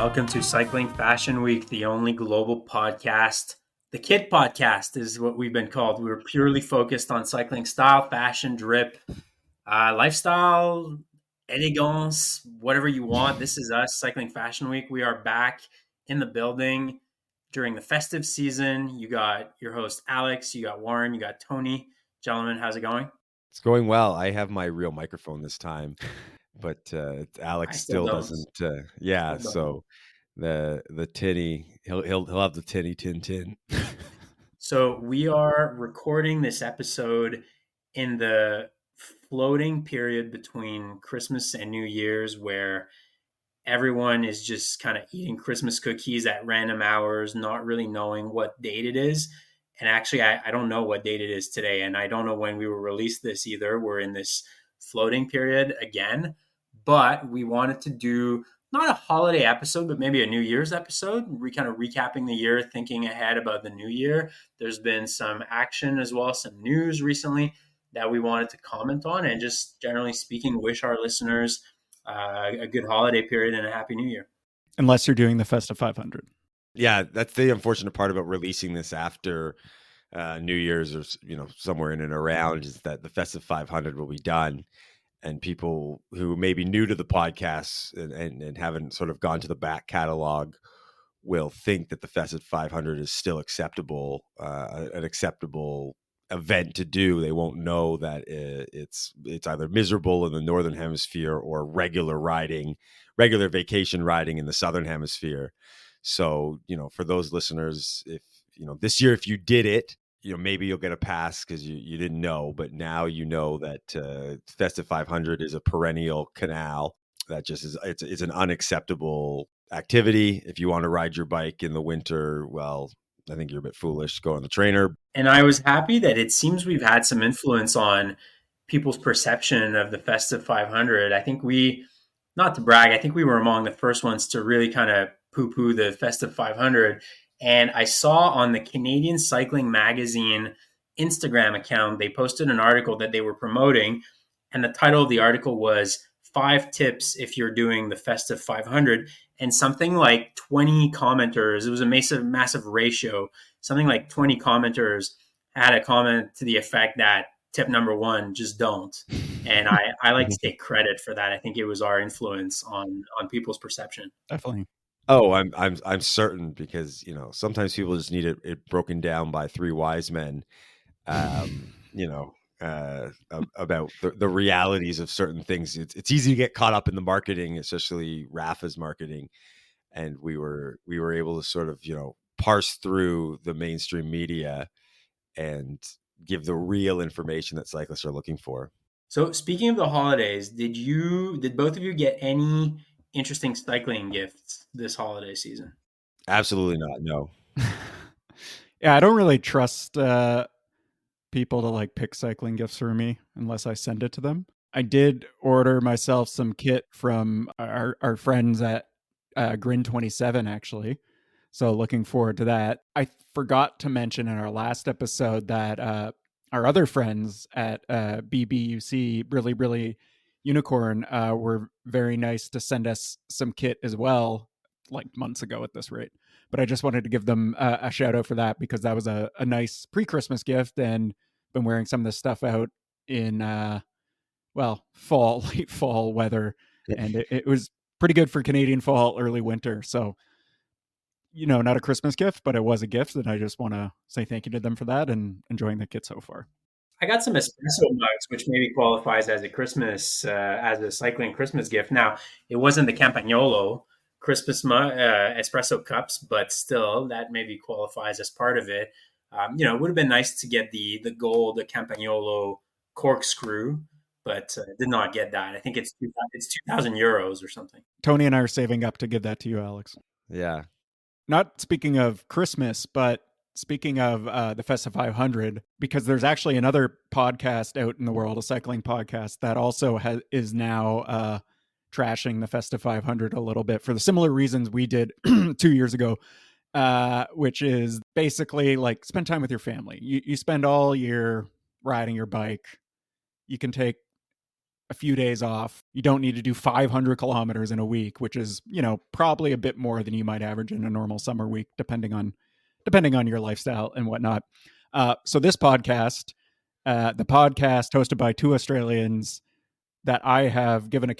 Welcome to Cycling Fashion Week, the only global podcast. The Kit Podcast is what we've been called. We're purely focused on cycling style, fashion, drip, lifestyle, elegance, whatever you want. This is us, Cycling Fashion Week. We are back in the building during the festive season. You got your host, Alex. You got Warren. You got Tony. Gentlemen, how's it going? It's going well. I have my real microphone this time, but Alex still doesn't. So the tinny, he'll have the tinny tin. So we are recording this episode in the floating period between Christmas and New Year's, where everyone is just kind of eating Christmas cookies at random hours, not really knowing what date it is. And actually, I don't know what date it is today, and I don't know when we will release this either. We're in this floating period again, but we wanted to do not a holiday episode, but maybe a New Year's episode. We're kind of recapping the year, thinking ahead about the new year. There's been some action as well, some news recently that we wanted to comment on, and just generally speaking, wish our listeners a good holiday period and a happy new year. Unless you're doing the Festive 500. Yeah, that's the unfortunate part about releasing this after New Year's or somewhere in and around, is that the Festive 500 will be done. And people who may be new to the podcast and haven't sort of gone to the back catalog will think that the Festive 500 is still acceptable, an acceptable event to do. They won't know that it's either miserable in the Northern Hemisphere or regular vacation riding in the Southern Hemisphere. So, for those listeners, if this year, if you did it, maybe you'll get a pass because you didn't know, but now you know that Festive 500 is a perennial canal that just is, it's an unacceptable activity. If you want to ride your bike in the winter, well, I think you're a bit foolish. Go on the trainer. And I was happy that it seems we've had some influence on people's perception of the Festive 500. I think not to brag, I think we were among the first ones to really kind of poo-poo the Festive 500. And I saw on the Canadian Cycling Magazine Instagram account, they posted an article that they were promoting. And the title of the article was 5 tips if you're doing the Festive 500. And something like 20 commenters, it was a massive ratio, something like 20 commenters had a comment to the effect that tip number 1, just don't. And I like to take credit for that. I think it was our influence on people's perception. Definitely. Oh, I'm certain, because sometimes people just need it broken down by 3 wise men, about the realities of certain things. It's easy to get caught up in the marketing, especially Rafa's marketing, and we were able to sort of parse through the mainstream media and give the real information that cyclists are looking for. So speaking of the holidays, did both of you get any interesting cycling gifts this holiday season? Absolutely not. No. Yeah, I don't really trust people to pick cycling gifts for me unless I send it to them. I did order myself some kit from our friends at Grin 27, actually. So looking forward to that. I forgot to mention in our last episode that our other friends at BBUC, Really Unicorn, were very nice to send us some kit as well, months ago at this rate. But I just wanted to give them a shout out for that, because that was a nice pre-Christmas gift, and been wearing some of this stuff out in late fall weather, and it was pretty good for Canadian fall, early winter. So, not a Christmas gift, but it was a gift, and I just want to say thank you to them for that, and enjoying the kit so far. I got some espresso mugs, which maybe qualifies as a cycling Christmas gift. Now, it wasn't the Campagnolo Christmas espresso cups, but still, that maybe qualifies as part of it. It would have been nice to get the gold Campagnolo corkscrew, but did not get that. I think it's 2,000 euros or something. Tony and I are saving up to give that to you, Alex. Yeah. Not speaking of Christmas, but speaking of the Festive 500, because there's actually another podcast out in the world, a cycling podcast, that also is now trashing the Festive 500 a little bit for the similar reasons we did 2 years ago, which is basically spend time with your family. You spend all year riding your bike. You can take a few days off. You don't need to do 500 kilometers in a week, which is, probably a bit more than you might average in a normal summer week, depending on your lifestyle and whatnot. So this podcast, the podcast hosted by two Australians that I have given a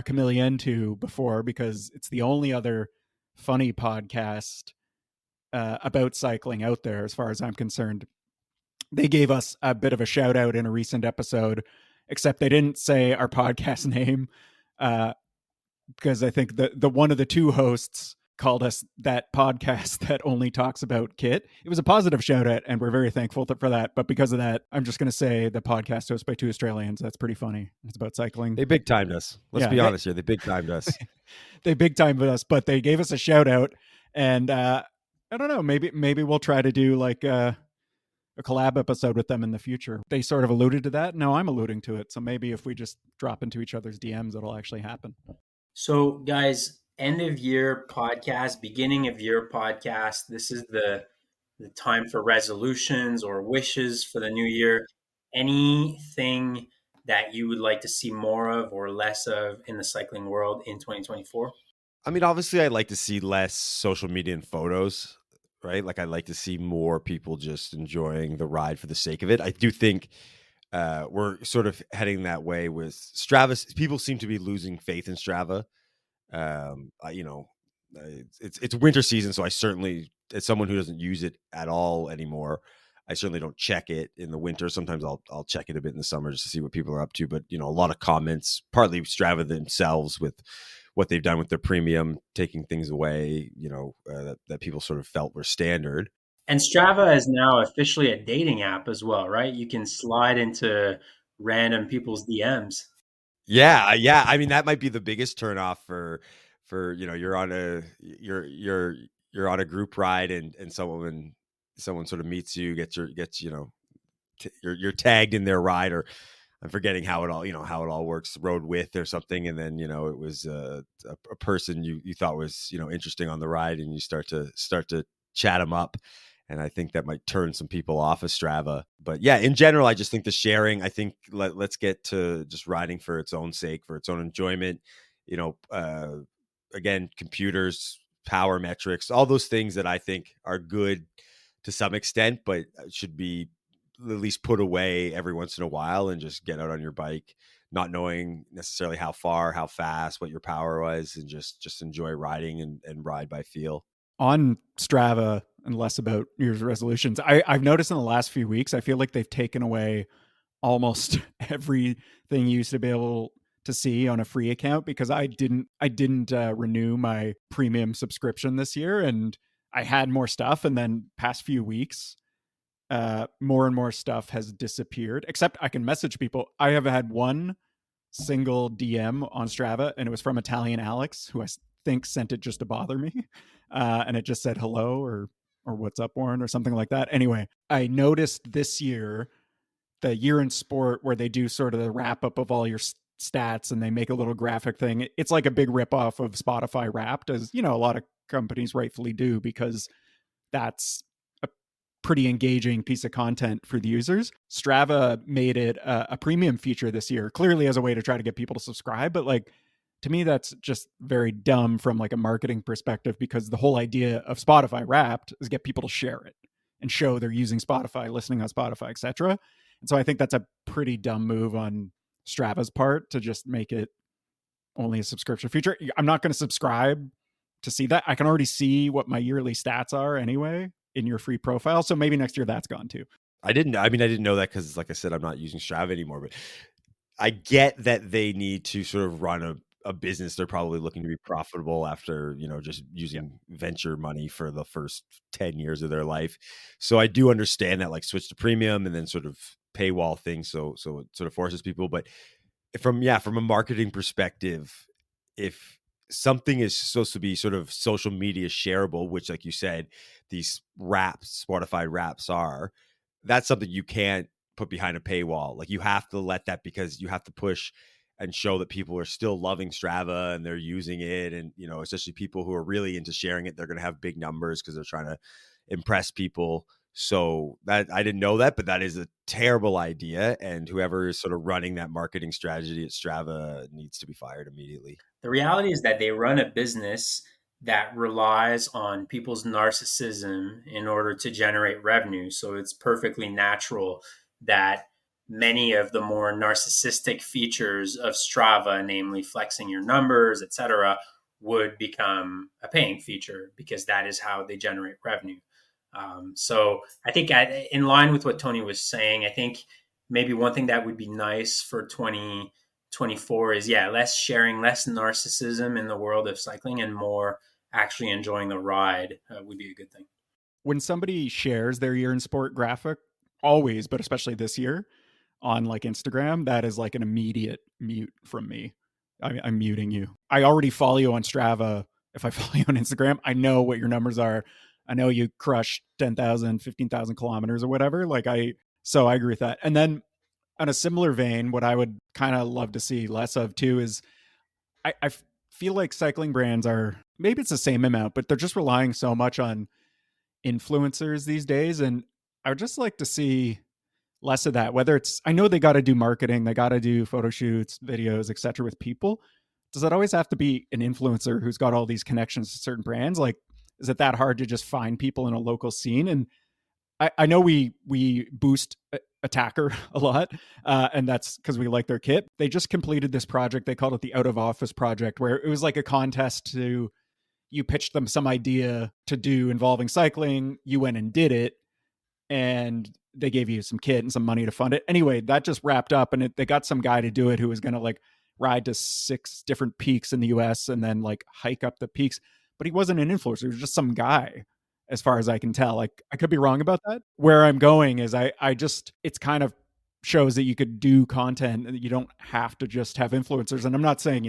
chameleon to before, because it's the only other funny podcast about cycling out there, as far as I'm concerned. They gave us a bit of a shout out in a recent episode, except they didn't say our podcast name, because I think the one of the two hosts called us that podcast that only talks about kit. It was a positive shout out, and we're very thankful for that. But because of that, I'm just going to say the podcast hosted by two Australians. That's pretty funny. It's about cycling. They big timed us. Let's be honest here. They big timed us. They big timed us, but they gave us a shout out, and I don't know. Maybe we'll try to do like a collab episode with them in the future. They sort of alluded to that. No, I'm alluding to it. So maybe if we just drop into each other's DMs, it'll actually happen. So, guys, end of year podcast, beginning of year podcast. This is the time for resolutions or wishes for the new year. Anything that you would like to see more of or less of in the cycling world in 2024? I mean, obviously, I'd like to see less social media and photos, right? Like, I'd like to see more people just enjoying the ride for the sake of it. I do think we're sort of heading that way with Strava. People seem to be losing faith in Strava. It's winter season, so I certainly, as someone who doesn't use it at all anymore, I certainly don't check it in the winter. Sometimes I'll check it a bit in the summer just to see what people are up to. But a lot of comments, partly Strava themselves with what they've done with their premium, taking things away, that people sort of felt were standard. And Strava is now officially a dating app as well, right? You can slide into random people's DMs. Yeah. I mean, that might be the biggest turnoff for you're on a group ride and someone sort of meets you, you're tagged in their ride, or I'm forgetting how it all works, rode with or something, and then it was a person you thought was interesting on the ride, and you start to chat them up. And I think that might turn some people off of Strava. But yeah, in general, I just think the sharing, I think let's get to just riding for its own sake, for its own enjoyment. Again, computers, power metrics, all those things that I think are good to some extent, but should be at least put away every once in a while, and just get out on your bike, not knowing necessarily how far, how fast, what your power was, and just enjoy riding and ride by feel. On Strava, and less about New Year's resolutions, I've noticed in the last few weeks, I feel like they've taken away almost everything you used to be able to see on a free account, because I didn't renew my premium subscription this year, and I had more stuff, and then past few weeks, more and more stuff has disappeared, except I can message people. I have had one single DM on Strava, and it was from Italian Alex, who I think sent it just to bother me. And it just said hello or what's up, Warren, or something like that. Anyway, I noticed this year, the year in sport, where they do sort of the wrap up of all your stats, and they make a little graphic thing. It's like a big ripoff of Spotify Wrapped, as a lot of companies rightfully do, because that's a pretty engaging piece of content for the users. Strava made it a premium feature this year, clearly as a way to try to get people to subscribe. But like, to me, that's just very dumb from like a marketing perspective, because the whole idea of Spotify Wrapped is get people to share it and show they're using Spotify, listening on Spotify, etc. And so I think that's a pretty dumb move on Strava's part, to just make it only a subscription feature. I'm not going to subscribe to see that. I can already see what my yearly stats are anyway in your free profile. So maybe next year that's gone too. I didn't know that, because like I said, I'm not using Strava anymore, but I get that they need to sort of run a business. They're probably looking to be profitable after, just using venture money for the first 10 years of their life. So I do understand that, like, switch to premium and then sort of paywall thing. So it sort of forces people. But from a marketing perspective, if something is supposed to be sort of social media shareable, which, like you said, these wraps, Spotify wraps are, that's something you can't put behind a paywall. Like, you have to let that, because you have to push and show that people are still loving Strava and they're using it. And, especially people who are really into sharing it, they're going to have big numbers because they're trying to impress people. So that I didn't know that, but that is a terrible idea. And whoever is sort of running that marketing strategy at Strava needs to be fired immediately. The reality is that they run a business that relies on people's narcissism in order to generate revenue. So it's perfectly natural that many of the more narcissistic features of Strava, namely flexing your numbers, etc., would become a paying feature because that is how they generate revenue. So I think in line with what Tony was saying, I think maybe one thing that would be nice for 2024 is, yeah, less sharing, less narcissism in the world of cycling and more actually enjoying the ride would be a good thing. When somebody shares their year in sport graphic, always, but especially this year on like Instagram, that is like an immediate mute from me. I'm muting you. I already follow you on Strava. If I follow you on Instagram, I know what your numbers are. I know you crush 10,000, 15,000 kilometers or whatever. So I agree with that. And then on a similar vein, what I would kind of love to see less of too is I feel like cycling brands are, maybe it's the same amount, but they're just relying so much on influencers these days. And I would just like to see less of that, whether it's, I know they got to do marketing, they got to do photo shoots, videos, etc. with people. Does that always have to be an influencer who's got all these connections to certain brands? Like, is it that hard to just find people in a local scene? And I know we boost Attacker a lot, and that's because we like their kit. They just completed this project. They called it the Out of Office project, where it was like a contest to, you pitched them some idea to do involving cycling. You went and did it, and they gave you some kit and some money to fund it. Anyway, that just wrapped up, and they got some guy to do it who was going to like ride to 6 different peaks in the US and then like hike up the peaks. But he wasn't an influencer. He was just some guy, as far as I can tell. Like, I could be wrong about that. Where I'm going is I just, it's kind of shows that you could do content and you don't have to just have influencers. And I'm not saying,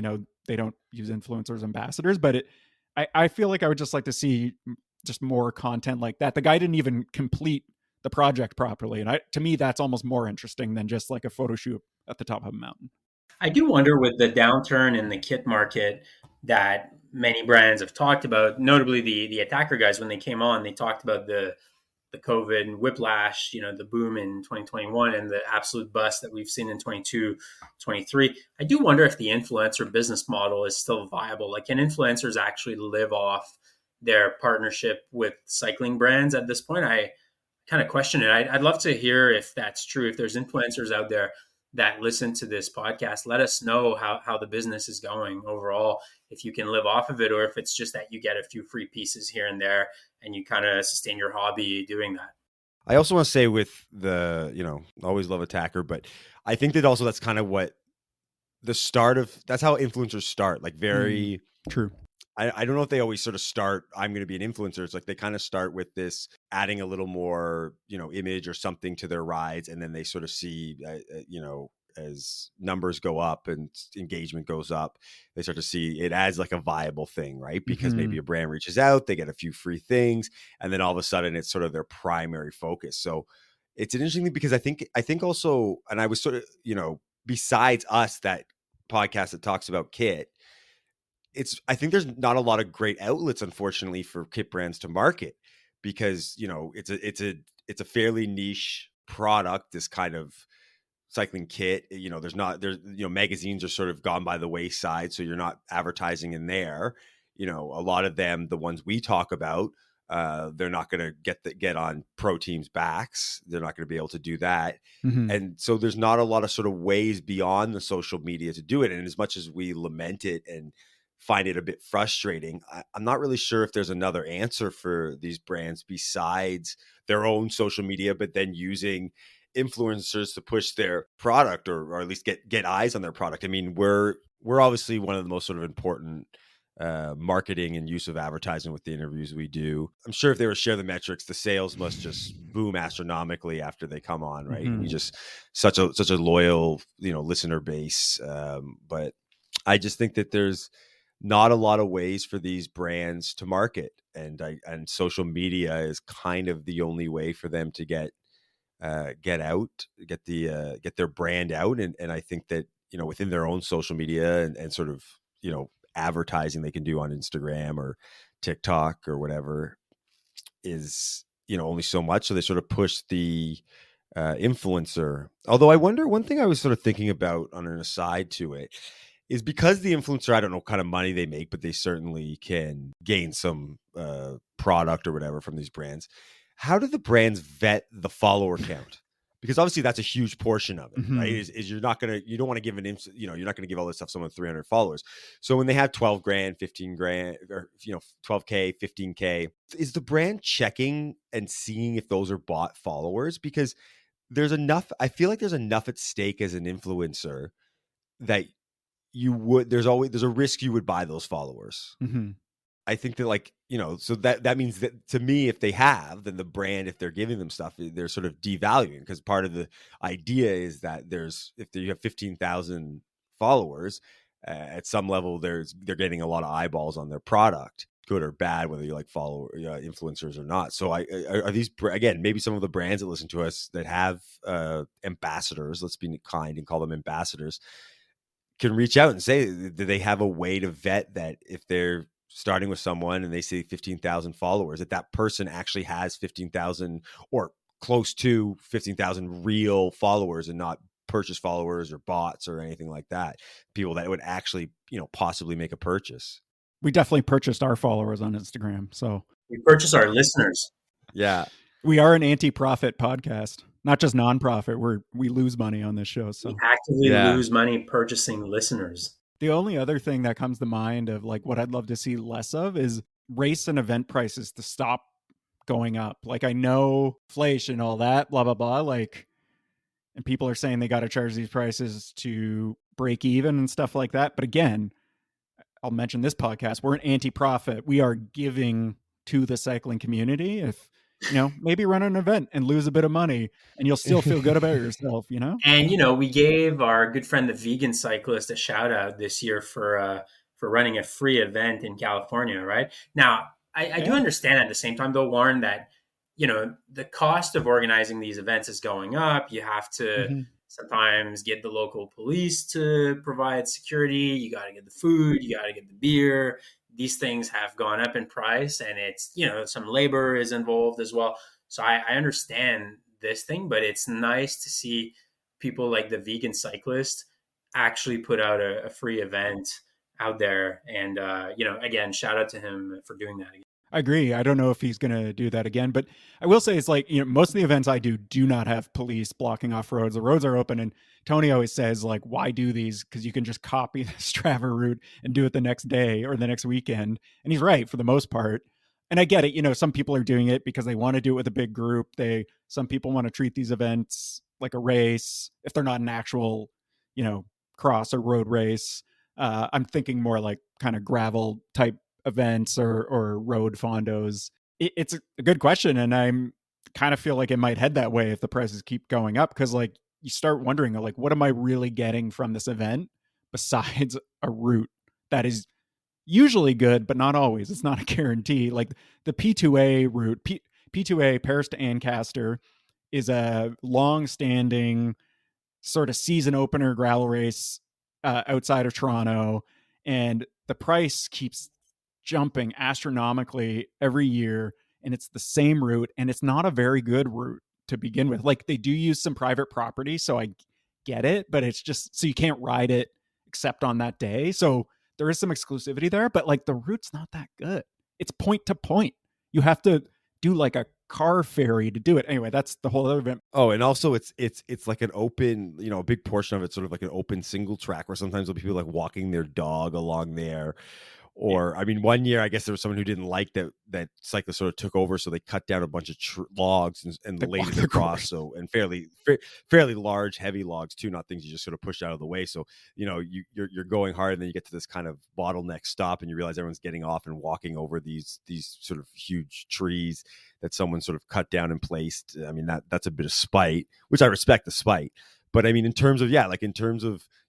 they don't use influencers ambassadors, but I feel like I would just like to see just more content like that. The guy didn't even complete the project properly. And to me, that's almost more interesting than just like a photo shoot at the top of a mountain. I do wonder, with the downturn in the kit market that many brands have talked about, notably the Attacker guys, when they came on, they talked about the COVID and whiplash, the boom in 2021 and the absolute bust that we've seen in 22, 23. I do wonder if the influencer business model is still viable. Like, can influencers actually live off their partnership with cycling brands at this point? I kind of question it. I'd love to hear if that's true. If there's influencers out there that listen to this podcast, let us know how the business is going overall, if you can live off of it, or if it's just that you get a few free pieces here and there and you kind of sustain your hobby doing that. I also want to say with the, always love Attacker, but I think that also that's kind of what the start of, that's how influencers start. Like, very true. I don't know if they always sort of start, I'm going to be an influencer. It's like they kind of start with this, adding a little more, image or something to their rides. And then they sort of see, as numbers go up and engagement goes up, they start to see it as like a viable thing, right? Because maybe a brand reaches out, they get a few free things, and then all of a sudden it's sort of their primary focus. So it's an interesting thing, because I think also, and I was sort of, besides us, that podcast that talks about kit, I think there's not a lot of great outlets, unfortunately, for kit brands to market, because, it's a fairly niche product, this kind of cycling kit. Magazines are sort of gone by the wayside, so you're not advertising in there. A lot of them, the ones we talk about, they're not going to get on pro teams' backs. They're not going to be able to do that. And so there's not a lot of sort of ways beyond the social media to do it. And as much as we lament it and find it a bit frustrating, I'm not really sure if there's another answer for these brands besides their own social media, but then using influencers to push their product, or at least get eyes on their product. I mean, we're obviously one of the most sort of important marketing and use of advertising with the interviews we do. I'm sure if they were to share the metrics, the sales must just boom astronomically after they come on, right? We just such a loyal, listener base. But I just think that there's not a lot of ways for these brands to market, and social media is kind of the only way for them to get their brand out. And I think that, within their own social media and sort of, advertising they can do on Instagram or TikTok or whatever is only so much. So they sort of push the influencer. Although I wonder, one thing I was sort of thinking about on an aside to it is, because the influencer, I don't know what kind of money they make, but they certainly can gain some product or whatever from these brands. How do the brands vet the follower count? Because obviously that's a huge portion of it, right? Is you don't want to give you're not going to give all this stuff someone 300 followers. So when they have 12 grand, 15 grand, or 12K, 15K, is the brand checking and seeing if those are bought followers? Because I feel like there's enough at stake as an influencer that there's a risk you would buy those followers. I think that so that means that, to me, if they have, then the brand, if they're giving them stuff, they're sort of devaluing, because part of the idea is that if you have 15,000 followers, at some level, they're getting a lot of eyeballs on their product, good or bad, whether you like follow influencers or not. So are these, again, maybe some of the brands that listen to us that have ambassadors, let's be kind and call them ambassadors, can reach out and say, do they have a way to vet that if they're starting with someone and they say 15,000 followers, that person actually has 15,000 or close to 15,000 real followers, and not purchase followers or bots or anything like that, people that would actually, possibly make a purchase. We definitely purchased our followers on Instagram. So we purchase our listeners. Yeah. We are an anti-profit podcast, not just non-profit. We lose money on this show. So we actively lose money purchasing listeners. The only other thing that comes to mind of like what I'd love to see less of is race and event prices to stop going up. Like, I know inflation, all that, blah, blah, blah. Like, and people are saying they got to charge these prices to break even and stuff like that. But again, I'll mention this podcast. We're an anti-profit. We are giving to the cycling community. If, maybe run an event and lose a bit of money and you'll still feel good about yourself, And, we gave our good friend, the vegan cyclist, a shout out this year for running a free event in California, right? Now, I do understand at the same time, though, Warren, that, the cost of organizing these events is going up. You have to sometimes get the local police to provide security. You got to get the food. You got to get the beer. These things have gone up in price, and it's, some labor is involved as well. So I understand this thing, but it's nice to see people like the vegan cyclist actually put out a free event out there. And, again, shout out to him for doing that again. I agree. I don't know if he's going to do that again, but I will say it's like, most of the events I do not have police blocking off roads. The roads are open, and Tony always says, like, why do these? Because you can just copy the Strava route and do it the next day or the next weekend. And he's right for the most part. And I get it. Some people are doing it because they want to do it with a big group. Some people want to treat these events like a race if they're not an actual, cross or road race. I'm thinking more like kind of gravel type events or road fondos. It's a good question, and I'm kind of feel like it might head that way if the prices keep going up, because like you start wondering, like, what am I really getting from this event besides a route that is usually good but not always? It's not a guarantee. Like the P2A route, P2A Paris to Ancaster, is a long-standing sort of season opener gravel race outside of Toronto, and the price keeps jumping astronomically every year, and it's the same route, and it's not a very good route to begin with. Like, they do use some private property, so I get it, but it's just, so you can't ride it except on that day. So there is some exclusivity there, but like the route's not that good. It's point to point. You have to do like a car ferry to do it. Anyway, that's the whole other event. Oh, and also it's like an open, a big portion of it's sort of like an open single track, where sometimes there'll be people like walking their dog along there. Or, I mean, one year, I guess there was someone who didn't like that cyclist sort of took over, so they cut down a bunch of logs and laid it across. So, and fairly large, heavy logs too, not things you just sort of push out of the way. So, you're going hard, and then you get to this kind of bottleneck stop, and you realize everyone's getting off and walking over these sort of huge trees that someone sort of cut down and placed. I mean, that's a bit of spite, which I respect the spite. But I mean, in terms of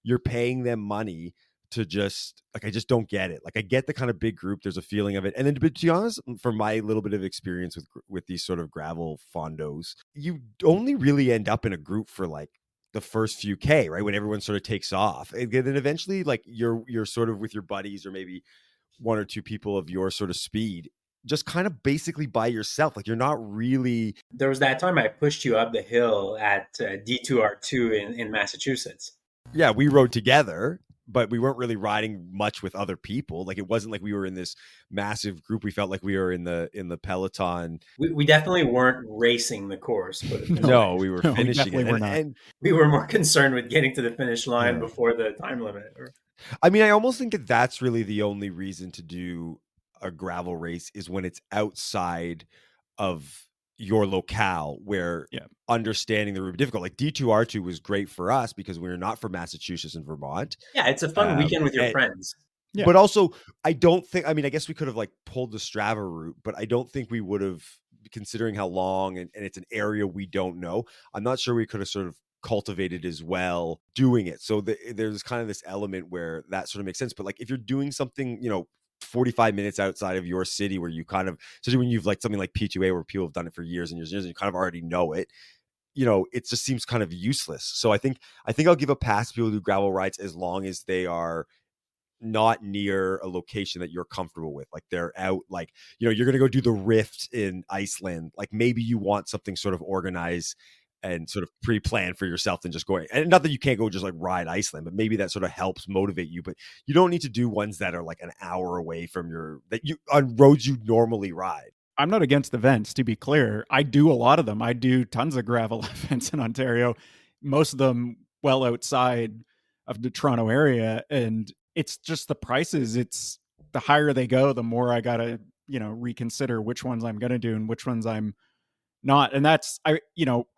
you're paying them money to just, like, I just don't get it. Like, I get the kind of big group, there's a feeling of it, and then, to be honest, from my little bit of experience with these sort of gravel fondos, you only really end up in a group for like the first few K, right, when everyone sort of takes off, and then eventually, like, you're sort of with your buddies, or maybe one or two people of your sort of speed. just kind of basically by yourself. Like you're not really. There was that time I pushed you up the hill at D2R2 in Massachusetts. Yeah, we rode together, but we weren't really riding much with other people. Like it wasn't like we were in this massive group. We felt like we were in the peloton. We definitely weren't racing the course, but No, we were No, we finishing definitely it. were not. And we were more concerned with getting to the finish line Yeah. before the time limit. I mean, I almost think that that's really the only reason to do a gravel race is when it's outside of your locale, where Yeah. understanding the route is difficult. Like D2R2 was great for us because we were not from Massachusetts and Vermont. Yeah, it's a fun weekend with your friends. Yeah. But also, I don't think, I mean, I guess we could have like pulled the Strava route, but I don't think we would have, considering how long and it's an area we don't know. I'm not sure we could have sort of cultivated as well doing it. So there's kind of this element where that sort of makes sense. But like if you're doing something, 45 minutes outside of your city where you kind of, especially when you've like something like P2A where people have done it for years and years and years and you kind of already know it, it just seems kind of useless. So I think I'll give a pass to people who do gravel rides as long as they are not near a location that you're comfortable with. Like they're out, like, you're going to go do the Rift in Iceland. Like maybe you want something sort of organized and sort of pre-planned for yourself than just going, and not that you can't go just like ride Iceland, but maybe that sort of helps motivate you. But you don't need to do ones that are like an hour away from on roads you normally ride. I'm not against events, to be clear. I do a lot of them. I do tons of gravel events in Ontario, most of them well outside of the Toronto area. And it's just the prices. It's the higher they go, the more I got to, reconsider which ones I'm going to do and which ones I'm not. And that's, I'm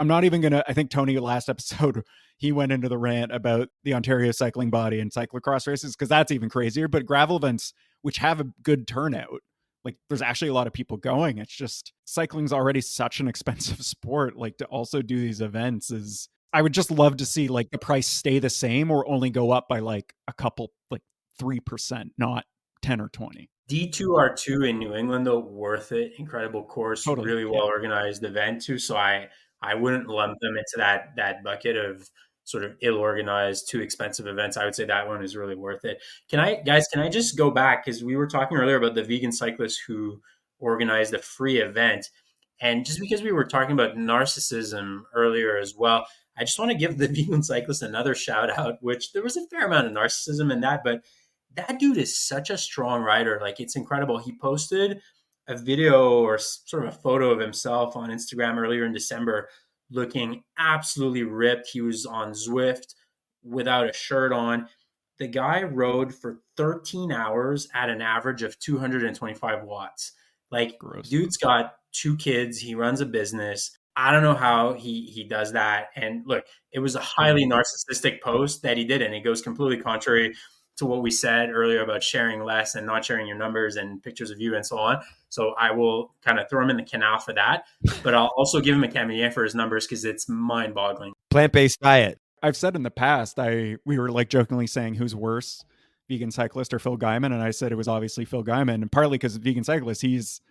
not even going to, I think Tony last episode, he went into the rant about the Ontario cycling body and cyclocross races, because that's even crazier. But gravel events, which have a good turnout, like there's actually a lot of people going. It's just cycling's already such an expensive sport. Like to also do these events is, I would just love to see like the price stay the same or only go up by like a couple, like 3%, not 10 or 20. D2R2 in New England, though, worth it. Incredible course, Totally. really well organized event too. So I wouldn't lump them into that bucket of sort of ill-organized, too expensive events. I would say that one is really worth it. Can I just go back, because we were talking earlier about the vegan cyclist who organized a free event, and just because we were talking about narcissism earlier as well, I just want to give the vegan cyclist another shout out, which there was a fair amount of narcissism in that, but that dude is such a strong rider. Like, it's incredible. He posted a video or sort of a photo of himself on Instagram earlier in December looking absolutely ripped. He was on Zwift without a shirt on. The guy rode for 13 hours at an average of 225 watts. Like, Gross. Dude's got 2 kids. He runs a business. I don't know how he does that. And look, it was a highly narcissistic post that he did, and it goes completely contrary to what we said earlier about sharing less and not sharing your numbers and pictures of you and so on. So I will kind of throw him in the canal for that, but I'll also give him a camélia for his numbers because it's mind-boggling. Plant-based diet. I've said in the past, we were like jokingly saying who's worse, vegan cyclist or Phil Guyman, and I said it was obviously Phil Guyman, and partly because vegan cyclist, he's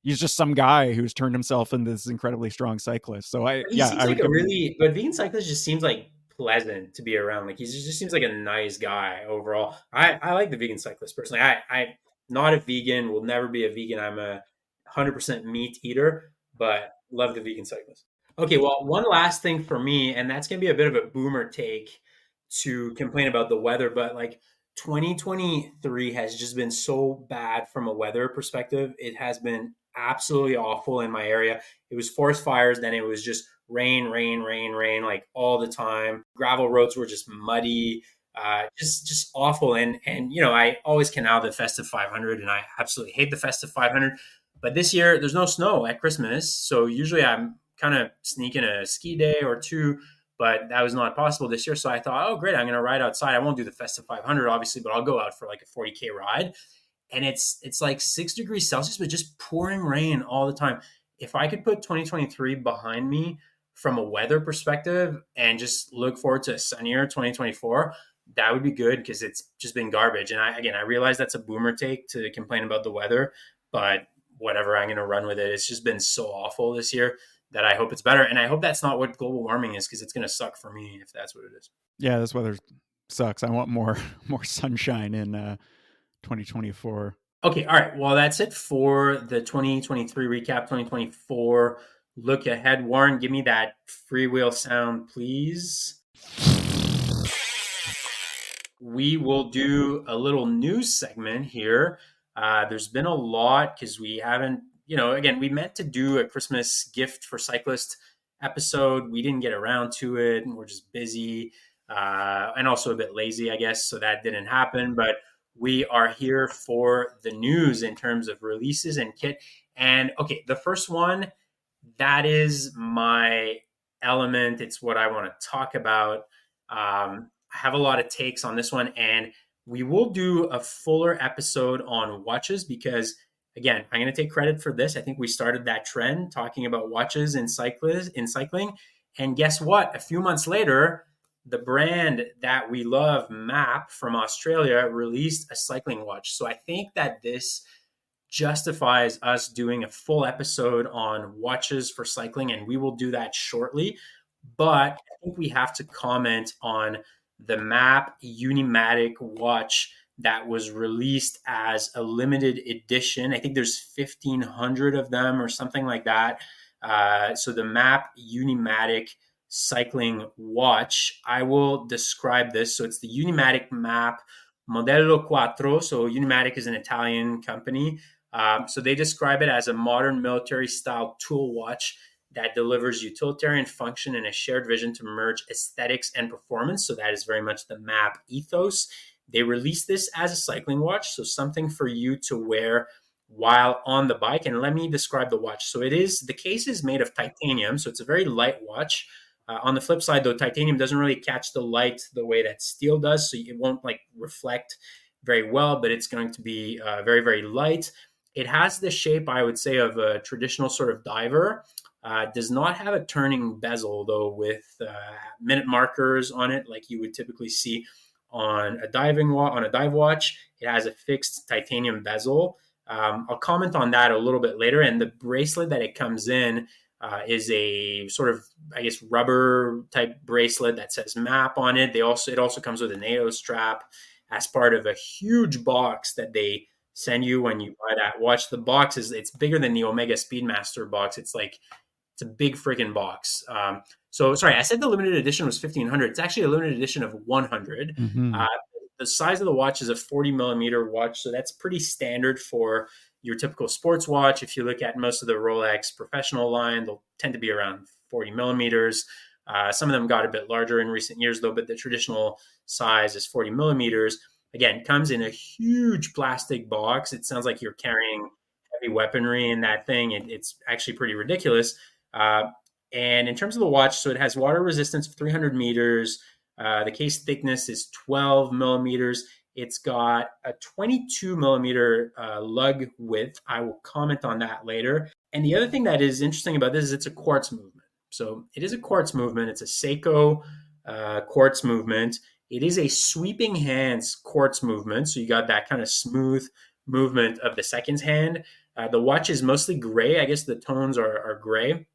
just some guy who's turned himself into this incredibly strong cyclist. So but vegan cyclist just seems like pleasant to be around. Like, he just seems like a nice guy overall. I like the vegan cyclist personally. I'm not a vegan, will never be a vegan. I'm a 100% meat eater, but love the vegan cyclist. Okay, well, one last thing for me, and that's going to be a bit of a boomer take to complain about the weather, but like 2023 has just been so bad from a weather perspective. It has been absolutely awful in my area. It was forest fires, then it was just rain, like all the time. Gravel roads were just muddy, just awful. And I always canal the Festive 500, and I absolutely hate the Festive 500. But this year, there's no snow at Christmas, so usually I'm kind of sneaking a ski day or two, but that was not possible this year. So I thought, oh, great, I'm going to ride outside. I won't do the Festive 500, obviously, but I'll go out for like a 40K ride. And it's like 6 degrees Celsius, but just pouring rain all the time. If I could put 2023 behind me from a weather perspective and just look forward to a sunnier 2024, that would be good, because it's just been garbage. And I realize that's a boomer take to complain about the weather, but whatever, I'm going to run with it. It's just been so awful this year that I hope it's better. And I hope that's not what global warming is, because it's going to suck for me if that's what it is. Yeah, this weather sucks. I want more sunshine in 2024. Okay, all right. Well, that's it for the 2023 recap, 2024 look ahead. Warren, give me that freewheel sound, please. We will do a little news segment here. There's been a lot because we haven't, again, we meant to do a Christmas gift for Cyclist episode. We didn't get around to it, and we're just busy and also a bit lazy, I guess. So that didn't happen. But we are here for the news in terms of releases and kit. And okay, the first one, that is my element. It's what I want to talk about. I have a lot of takes on this one, and we will do a fuller episode on watches because, again, I'm going to take credit for this. I think we started that trend talking about watches in cycling. And guess what? A few months later, the brand that we love, MAAP from Australia, released a cycling watch. So I think that this justifies us doing a full episode on watches for cycling, and we will do that shortly. But I think we have to comment on the MAAP UNIMATIC watch that was released as a limited edition. I think there's 1,500 of them or something like that. So the MAAP UNIMATIC cycling watch, I will describe this. So it's the UNIMATIC MAAP Modello Quattro. So UNIMATIC is an Italian company. So they describe it as a modern military style tool watch that delivers utilitarian function and a shared vision to merge aesthetics and performance. So that is very much the MAAP ethos. They released this as a cycling watch, so something for you to wear while on the bike. And let me describe the watch. So the case is made of titanium, so it's a very light watch. On the flip side, though, titanium doesn't really catch the light the way that steel does, so it won't reflect very well, but it's going to be very, very light. It has the shape, I would say, of a traditional sort of diver. Does not have a turning bezel, though, with minute markers on it like you would typically see on a dive watch. It has a fixed titanium bezel. I'll comment on that a little bit later. And the bracelet that it comes in is a sort of, I guess, rubber type bracelet that says MAAP on it. It also comes with a NATO strap as part of a huge box that they send you when you buy that watch. The box it's bigger than the Omega Speedmaster box. It's a big freaking box. So sorry, I said the limited edition was 1,500. It's actually a limited edition of 100. Mm-hmm. The size of the watch is a 40 millimeter watch, so that's pretty standard for your typical sports watch. If you look at most of the Rolex professional line, they'll tend to be around 40 millimeters. Some of them got a bit larger in recent years, though, but the traditional size is 40 millimeters. Again, comes in a huge plastic box. It sounds like you're carrying heavy weaponry in that thing. It's actually pretty ridiculous. And in terms of the watch, so it has water resistance of 300 meters. The case thickness is 12 millimeters. It's got a 22 millimeter lug width. I will comment on that later. And the other thing that is interesting about this is it's a quartz movement. So it is a quartz movement. It's a Seiko quartz movement. It is a sweeping hands quartz movement. So you got that kind of smooth movement of the seconds hand. The watch is mostly gray. I guess the tones are gray.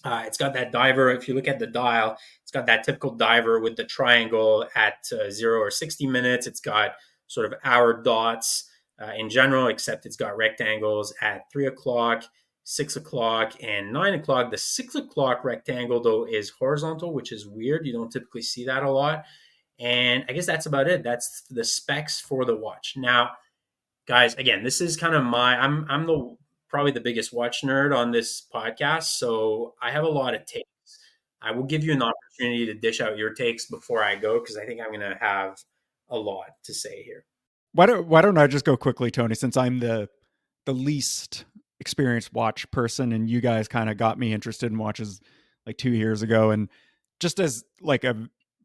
It's got that diver. If you look at the dial, it's got that typical diver with the triangle at 0 or 60 minutes. It's got sort of hour dots in general, except it's got rectangles at 3 o'clock, 6 o'clock, and 9 o'clock. The 6 o'clock rectangle, though, is horizontal, which is weird. You don't typically see that a lot. And I guess that's about it. That's the specs for the watch. Now, guys, again, this is kind of I'm probably the biggest watch nerd on this podcast, so I have a lot of takes. I will give you an opportunity to dish out your takes before I go, because I think I'm going to have a lot to say here. Why don't I just go quickly, Tony, since I'm the least experienced watch person, and you guys kind of got me interested in watches like 2 years ago, and just as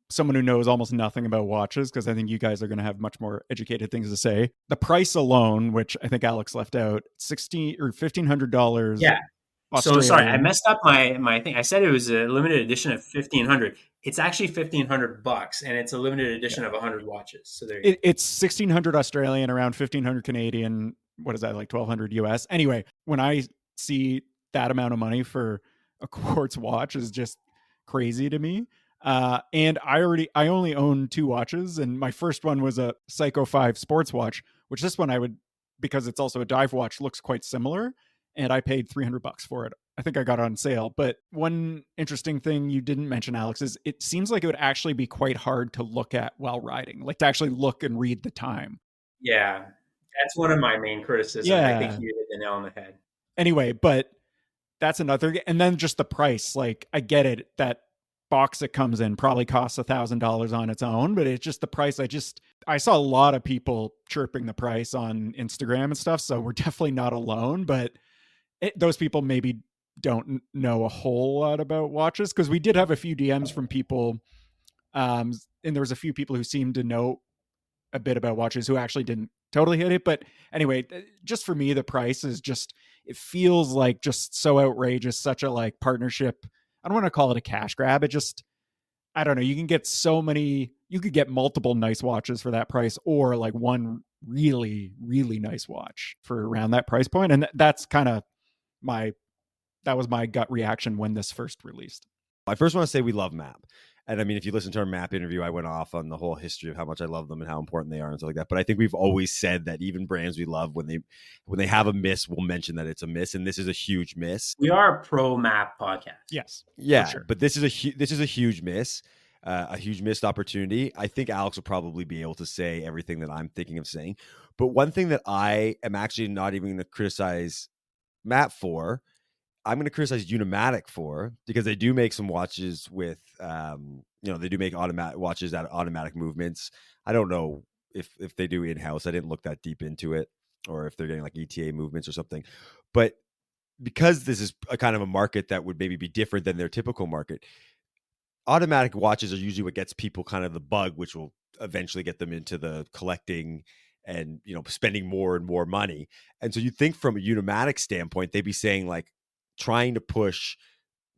someone who knows almost nothing about watches, because I think you guys are going to have much more educated things to say. The price alone, which I think Alex left out, $1,600 or $1,500. Yeah. Australian. So sorry, I messed up my thing. I said it was a limited edition of 1,500. It's actually $1,500, and it's a limited edition of 100 watches. So there you go. It's 1,600 Australian, around 1,500 Canadian. What is that, like 1,200 US? Anyway, when I see that amount of money for a quartz watch, is just crazy to me. And I only own 2 watches, and my first one was a Psycho 5 sports watch, which this one I would because it's also a dive watch, looks quite similar. And I paid $300 for it. I think I got it on sale. But one interesting thing you didn't mention, Alex, is it seems like it would actually be quite hard to look at while riding, like to actually look and read the time. Yeah, that's one of my main criticisms. I think Yeah. you hit the nail on the head. Anyway, but that's another. And then just the price. Like, I get it. That box it comes in probably costs $1,000 on its own, but it's just the price. I saw a lot of people chirping the price on Instagram and stuff. So we're definitely not alone, but those people maybe don't know a whole lot about watches, because we did have a few DMs from people, and there was a few people who seemed to know a bit about watches who actually didn't totally hit it. But anyway, just for me, the price is just, it feels like just so outrageous, such a like partnership. I don't want to call it a cash grab. It just, I don't know. You can get you could get multiple nice watches for that price, or like one really, really nice watch for around that price point. And that's kind of that was my gut reaction when this first released. I first want to say we love MAAP. And I mean, if you listen to our MAAP interview, I went off on the whole history of how much I love them and how important they are and stuff like that. But I think we've always said that even brands we love, when they have a miss, we'll mention that it's a miss, and this is a huge miss. We are a pro MAAP podcast. Yes. Yeah, sure. but this is a huge miss, a huge missed opportunity. I think Alex will probably be able to say everything that I'm thinking of saying. But one thing that I am actually not even going to criticize MAAP for, I'm going to criticize UNIMATIC for, because they do make some watches with, they do make automatic watches at automatic movements. I don't know if they do in-house. I didn't look that deep into it, or if they're getting like ETA movements or something. But because this is a kind of a market that would maybe be different than their typical market, automatic watches are usually what gets people kind of the bug, which will eventually get them into the collecting and, spending more and more money. And so you think from a UNIMATIC standpoint, they'd be saying like, trying to push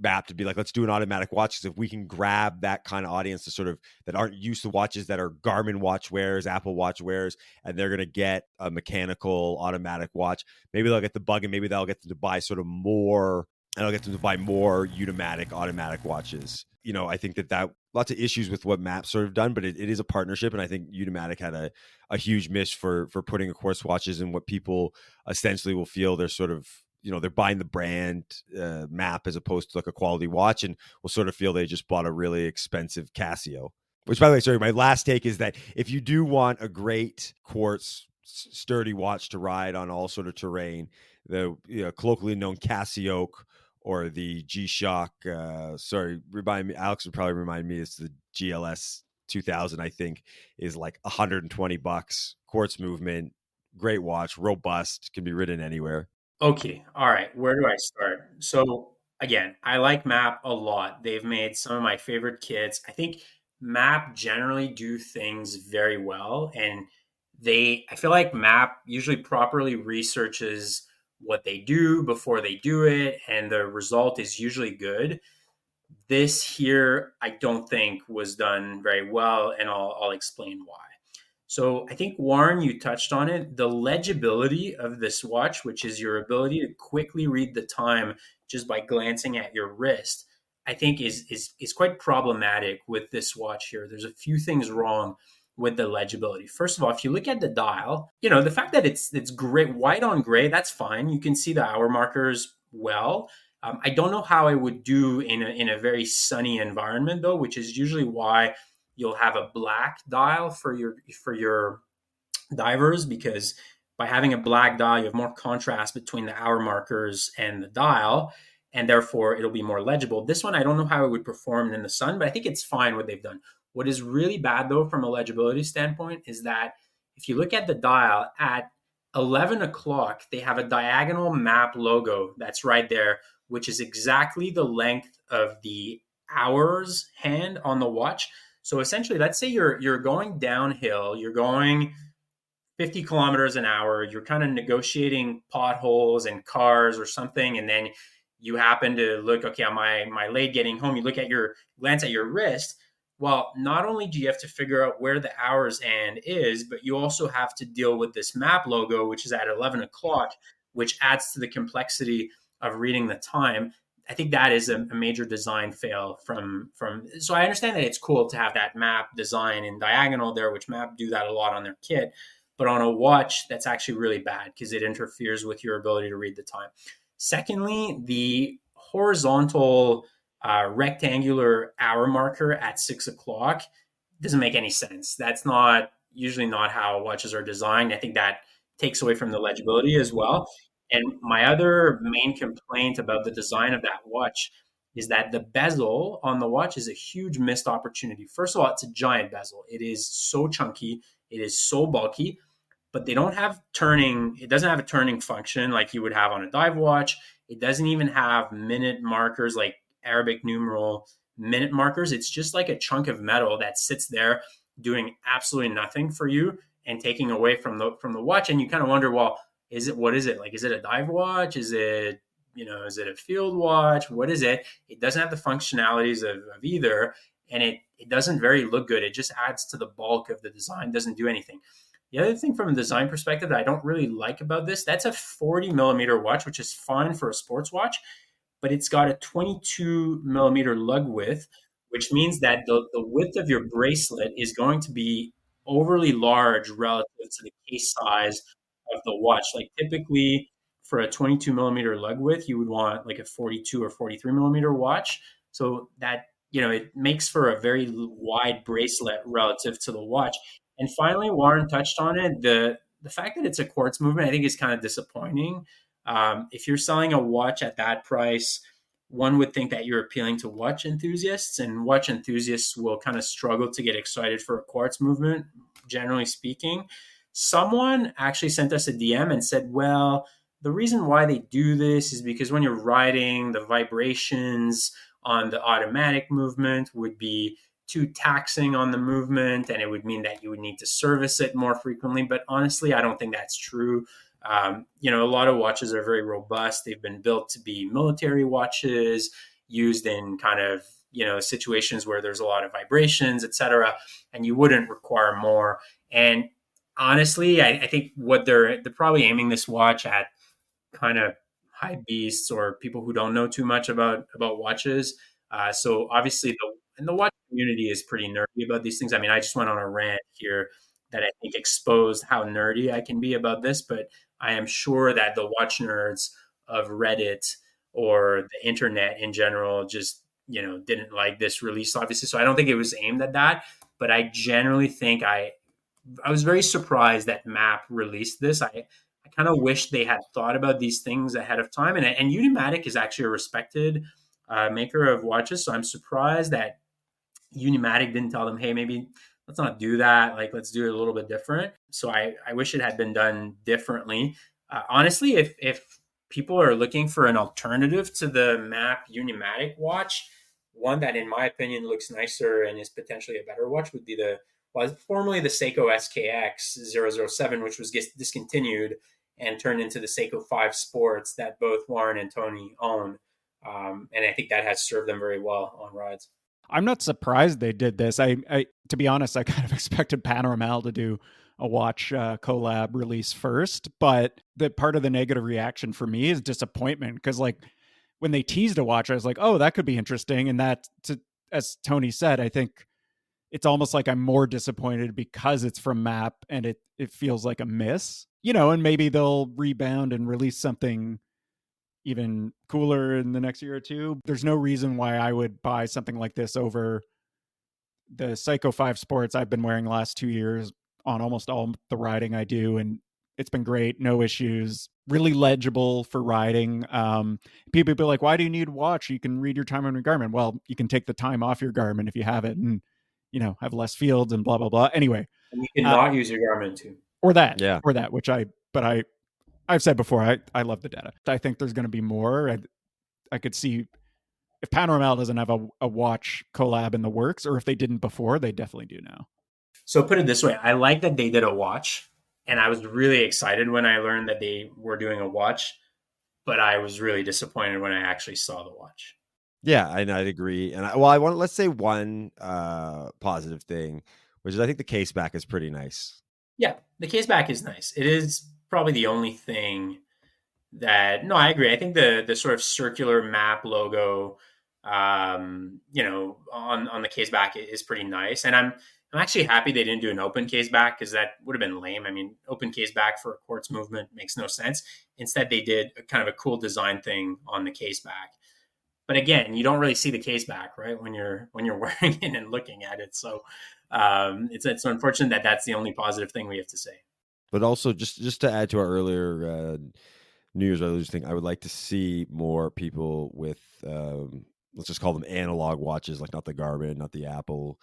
MAAP to be like, let's do an automatic watch, because if we can grab that kind of audience to sort of, that aren't used to watches that are Garmin watch wearers, Apple watch wearers, and they're going to get a mechanical automatic watch, maybe they'll get the bug, and maybe that'll get them to buy sort of more, and I'll get them to buy more UNIMATIC automatic watches. I think that lots of issues with what MAAP sort of done, but it is a partnership. And I think UNIMATIC had a huge miss for putting, of course, watches in what people essentially will feel they're sort of, they're buying the brand MAAP as opposed to like a quality watch, and will sort of feel they just bought a really expensive Casio. Which, by the way, sorry, my last take is that if you do want a great quartz sturdy watch to ride on all sort of terrain, the colloquially known Casio or the G-Shock, remind me, Alex would probably remind me, it's the GLS 2000, I think, is like $120. Quartz movement, great watch, robust, can be ridden anywhere. Okay. All right. Where do I start? So again, I like MAAP a lot. They've made some of my favorite kits. I think MAAP generally do things very well. And I feel like MAAP usually properly researches what they do before they do it. And the result is usually good. This here, I don't think was done very well. And I'll explain why. So I think, Warren, you touched on it. The legibility of this watch, which is your ability to quickly read the time just by glancing at your wrist, I think is quite problematic with this watch here. There's a few things wrong with the legibility. First of all, if you look at the dial, the fact that it's gray, white on gray, that's fine. You can see the hour markers well. I don't know how I would do in a very sunny environment, though, which is usually why you'll have a black dial for your divers, because by having a black dial, you have more contrast between the hour markers and the dial, and therefore it'll be more legible. This one, I don't know how it would perform in the sun, but I think it's fine what they've done. What is really bad, though, from a legibility standpoint, is that if you look at the dial at 11 o'clock, they have a diagonal MAAP logo that's right there, which is exactly the length of the hours hand on the watch. So essentially, let's say you're going downhill, you're going 50 kilometers an hour, you're kind of negotiating potholes and cars or something, and then you happen to look, okay, on my late getting home, you glance at your wrist. Well, not only do you have to figure out where the hours end is, but you also have to deal with this MAAP logo, which is at 11 o'clock, which adds to the complexity of reading the time. I think that is a major design fail from. So I understand that it's cool to have that MAAP design in diagonal there, which MAAP do that a lot on their kit. But on a watch, that's actually really bad because it interferes with your ability to read the time. Secondly, the horizontal rectangular hour marker at 6 o'clock doesn't make any sense. That's not usually not how watches are designed. I think that takes away from the legibility as well. And my other main complaint about the design of that watch is that the bezel on the watch is a huge missed opportunity. First of all, it's a giant bezel. It is so chunky, it is so bulky, but they don't have turning. It doesn't have a turning function like you would have on a dive watch. It doesn't even have minute markers like Arabic numeral minute markers. It's just like a chunk of metal that sits there doing absolutely nothing for you and taking away from the watch. And you kind of wonder, well, what is it? Like, is it a dive watch? Is it, is it a field watch? What is it? It doesn't have the functionalities of either. And it doesn't very look good. It just adds to the bulk of the design, doesn't do anything. The other thing from a design perspective that I don't really like about this, that's a 40 millimeter watch, which is fine for a sports watch, but it's got a 22 millimeter lug width, which means that the width of your bracelet is going to be overly large relative to the case size of the watch. Like typically for a 22 millimeter lug width, you would want like a 42 or 43 millimeter watch. So that, it makes for a very wide bracelet relative to the watch. And finally, Warren touched on it. The fact that it's a quartz movement, I think, is kind of disappointing. If you're selling a watch at that price, one would think that you're appealing to watch enthusiasts, and watch enthusiasts will kind of struggle to get excited for a quartz movement, generally speaking. Someone actually sent us a DM and said, well, the reason why they do this is because when you're riding, the vibrations on the automatic movement would be too taxing on the movement, and it would mean that you would need to service it more frequently. But honestly, I don't think that's true. A lot of watches are very robust. They've been built to be military watches used in kind of, situations where there's a lot of vibrations, etc. And you wouldn't require more. And honestly, I think what they're probably aiming this watch at kind of high beasts or people who don't know too much about watches. So obviously the watch community is pretty nerdy about these things. I mean, I just went on a rant here that I think exposed how nerdy I can be about this, but I am sure that the watch nerds of Reddit or the internet in general just, didn't like this release, obviously. So I don't think it was aimed at that, but I generally think I was very surprised that MAAP released this. I kind of wish they had thought about these things ahead of time. And UNIMATIC is actually a respected maker of watches. So I'm surprised that UNIMATIC didn't tell them, hey, maybe let's not do that. Like, let's do it a little bit different. So I wish it had been done differently. Honestly, if people are looking for an alternative to the MAAP UNIMATIC watch, one that, in my opinion, looks nicer and is potentially a better watch would be formerly the Seiko SKX007, which was discontinued and turned into the Seiko 5 Sports that both Warren and Tony own. And I think that has served them very well on rides. I'm not surprised they did this. I to be honest, I kind of expected Panoramal to do a watch collab release first, but the part of the negative reaction for me is disappointment, because like when they teased a watch, I was like, oh, that could be interesting. And as Tony said, I think it's almost like I'm more disappointed because it's from MAAP and it feels like a miss, and maybe they'll rebound and release something even cooler in the next year or two. There's no reason why I would buy something like this over the Seiko 5 Sports I've been wearing the last 2 years on almost all the riding I do. And it's been great. No issues. Really legible for riding. People be like, why do you need a watch? You can read your time on your Garmin. Well, you can take the time off your Garmin if you have it and, have less fields and blah, blah, blah. Anyway. And you can not use your Garmin too. Or that, I've said before, I love the data. I think there's going to be more. I could see if Panoramal doesn't have a watch collab in the works, or if they didn't before, they definitely do now. So put it this way, I like that they did a watch, and I was really excited when I learned that they were doing a watch, but I was really disappointed when I actually saw the watch. Yeah, I'd agree. And let's say one positive thing, which is I think the case back is pretty nice. Yeah, the case back is nice. It is probably the only thing I agree. I think the sort of circular MAAP logo on the case back is pretty nice. And I'm actually happy they didn't do an open case back, because that would have been lame. I mean, open case back for a quartz movement makes no sense. Instead, they did kind of a cool design thing on the case back. But again, you don't really see the case back, right, when you're wearing it and looking at it. So it's unfortunate that that's the only positive thing we have to say. But also, just to add to our earlier New Year's resolution thing, I would like to see more people with let's just call them analog watches, like not the Garmin, not the Apple.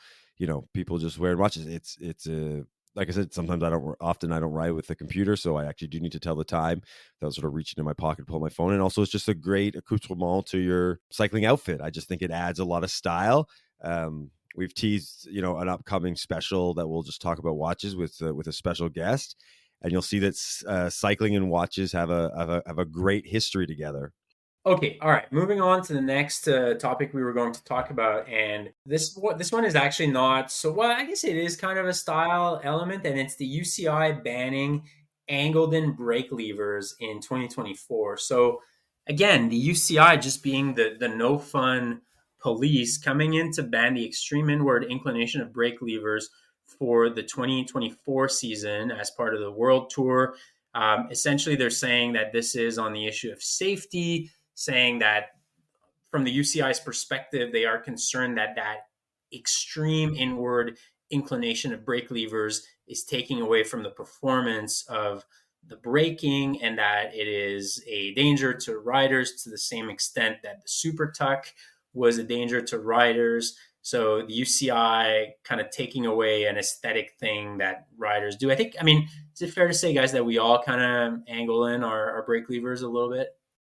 People just wearing watches. It's a like I said, sometimes I don't ride with the computer, so I actually do need to tell the time without sort of reaching in my pocket, pull my phone. And also, it's just a great accoutrement to your cycling outfit. I just think it adds a lot of style. We've teased, an upcoming special that we'll just talk about watches with a special guest, and you'll see that cycling and watches have a great history together. Okay, all right. Moving on to the next topic we were going to talk about, and this one is actually not so well. I guess it is kind of a style element, and it's the UCI banning angled-in brake levers in 2024. So again, the UCI just being the no fun police coming in to ban the extreme inward inclination of brake levers for the 2024 season as part of the World Tour. Essentially, they're saying that this is on the issue of safety, saying that from the UCI's perspective, they are concerned that extreme inward inclination of brake levers is taking away from the performance of the braking, and that it is a danger to riders to the same extent that the super tuck was a danger to riders. So the UCI kind of taking away an aesthetic thing that riders do. I mean, is it fair to say, guys, that we all kind of angle in our brake levers a little bit?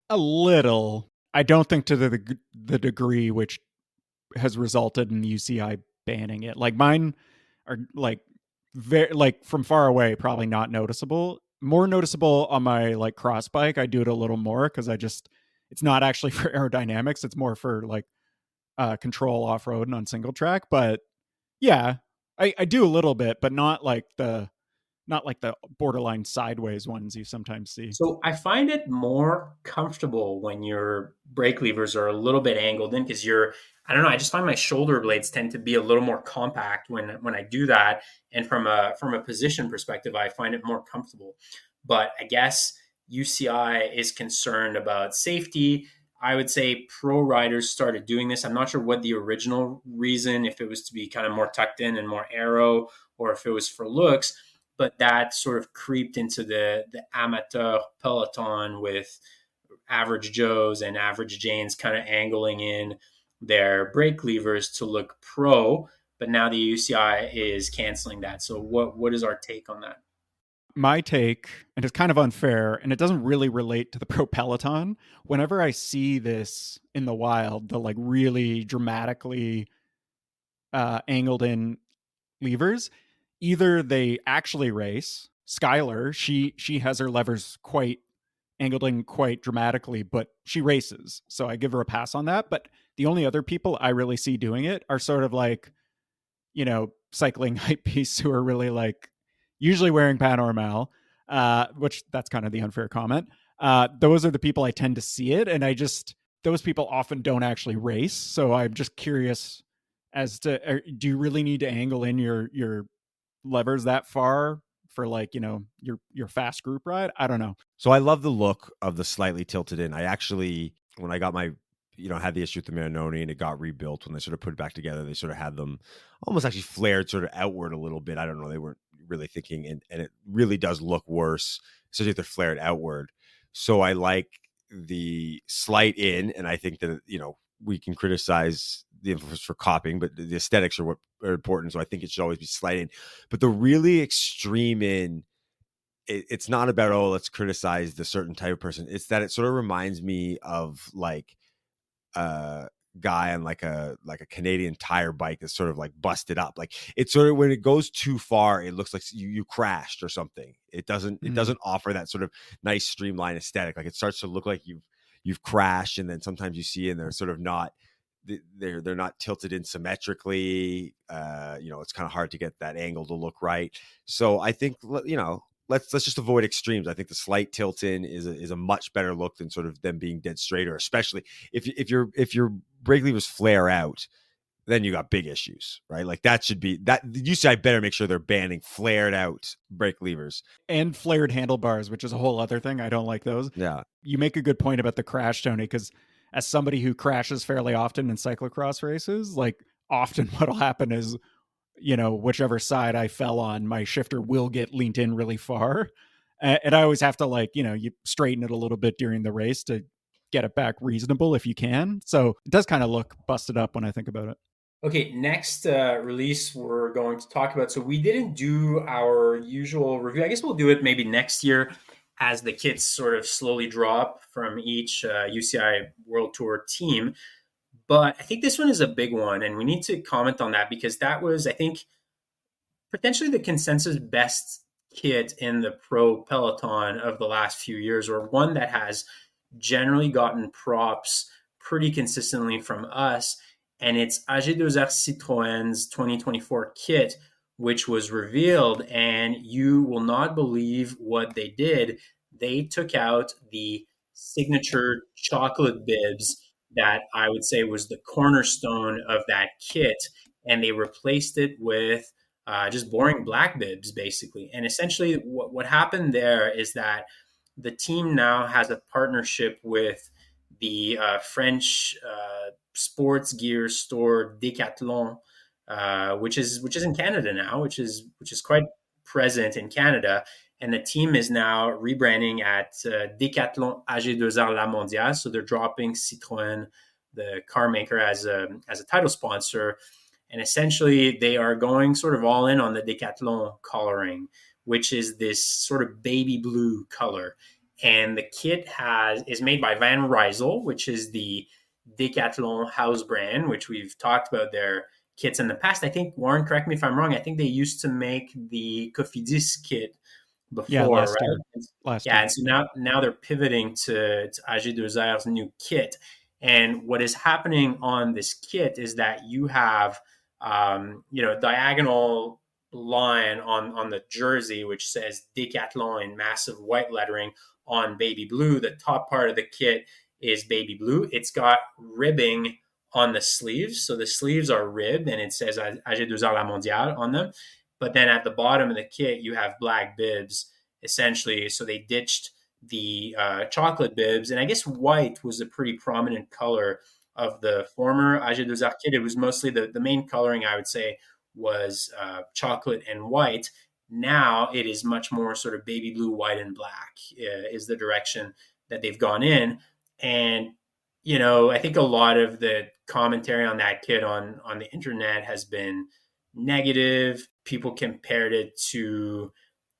A little. I don't think to the degree which has resulted in the UCI banning it. Like mine are like very like from far away, probably not noticeable. More noticeable on my like cross bike. I do it a little more because it's not actually for aerodynamics. It's more for like control off road and on single track. But yeah, I do a little bit, but not like the borderline sideways ones you sometimes see. So I find it more comfortable when your brake levers are a little bit angled in, because I don't know, I just find my shoulder blades tend to be a little more compact when I do that. And from a position perspective, I find it more comfortable. But I guess UCI is concerned about safety. I would say pro riders started doing this. I'm not sure what the original reason, if it was to be kind of more tucked in and more aero, or if it was for looks, but that sort of creeped into the amateur peloton, with average Joes and average Janes kind of angling in their brake levers to look pro. But now the UCI is canceling that. So what is our take on that? My take, and it's kind of unfair, and it doesn't really relate to the pro peloton. Whenever I see this in the wild, the like really dramatically angled in levers, either they actually race. Skylar, she has her levers quite angled in quite dramatically, but she races, so I give her a pass on that. But the only other people I really see doing it are sort of like, cycling hype beasts who are really like usually wearing Panormal, which that's kind of the unfair comment. Those are the people I tend to see it, and those people often don't actually race. So I'm just curious as to, do you really need to angle in your levers that far for like, your fast group ride? I don't know. So I love the look of the slightly tilted in. I actually, when I got my, had the issue with the Marinoni and it got rebuilt, when they sort of put it back together, they sort of had them almost actually flared sort of outward a little bit. I don't know. They weren't really thinking, and it really does look worse, especially if they're flared outward. So I like the slight in, and I think that, we can criticize the influence for copying, but the aesthetics are what are important. So I think it should always be slight in. But the really extreme in, it's not about, oh, let's criticize the certain type of person. It's that it sort of reminds me of like a guy on like a Canadian Tire bike that's sort of like busted up. Like it's sort of, when it goes too far, it looks like you crashed or something. It doesn't offer that sort of nice streamlined aesthetic. Like it starts to look like you've crashed, and then sometimes you see, and they're sort of not, they're not tilted in symmetrically. It's kind of hard to get that angle to look right. So I think, let's just avoid extremes. I think the slight tilt in is a much better look than sort of them being dead straight, or especially if your brake levers flare out, then you got big issues, right? Like that should be that UCI better make sure they're banning flared out brake levers and flared handlebars, which is a whole other thing. I don't like those. Yeah. You make a good point about the crash, Tony, because as somebody who crashes fairly often in cyclocross races, like often what'll happen is, whichever side I fell on, my shifter will get leaned in really far. And I always have to you straighten it a little bit during the race to get it back reasonable if you can. So it does kind of look busted up when I think about it. Okay, next release we're going to talk about. So we didn't do our usual review. I guess we'll do it maybe next year as the kits sort of slowly drop from each UCI World Tour team. But I think this one is a big one, and we need to comment on that because that was, I think, potentially the consensus best kit in the pro peloton of the last few years, or one that has generally gotten props pretty consistently from us. And it's AG2R Citroën's 2024 kit, which was revealed. And you will not believe what they did. They took out the signature chocolate bibs that I would say was the cornerstone of that kit. And they replaced it with just boring black bibs, basically. And essentially, what happened there is that the team now has a partnership with the French sports gear store Decathlon, which is in Canada now, which is quite present in Canada. And the team is now rebranding at Decathlon AG2R La Mondiale. So they're dropping Citroën, the car maker, as a title sponsor. And essentially, they are going sort of all in on the Decathlon coloring, which is this sort of baby blue color. And the kit is made by Van Rysel, which is the Decathlon house brand, which we've talked about their kits in the past. I think, Warren, correct me if I'm wrong, I think they used to make the Cofidis kit before, last right? year. Last Yeah, year. and so now they're pivoting to AG2R's new kit. And what is happening on this kit is that you have diagonal line on the jersey, which says Decathlon in massive white lettering on baby blue. The top part of the kit is baby blue. It's got ribbing on the sleeves. So the sleeves are ribbed and it says AG2R La Mondiale on them. But then at the bottom of the kit, you have black bibs, essentially. So they ditched the chocolate bibs. And I guess white was a pretty prominent color of the former AG2R kit. It was mostly the main coloring, I would say, was chocolate and white. Now it is much more sort of baby blue, white, and black is the direction that they've gone in. And, I think a lot of the commentary on that kit on the internet has been negative. People compared it to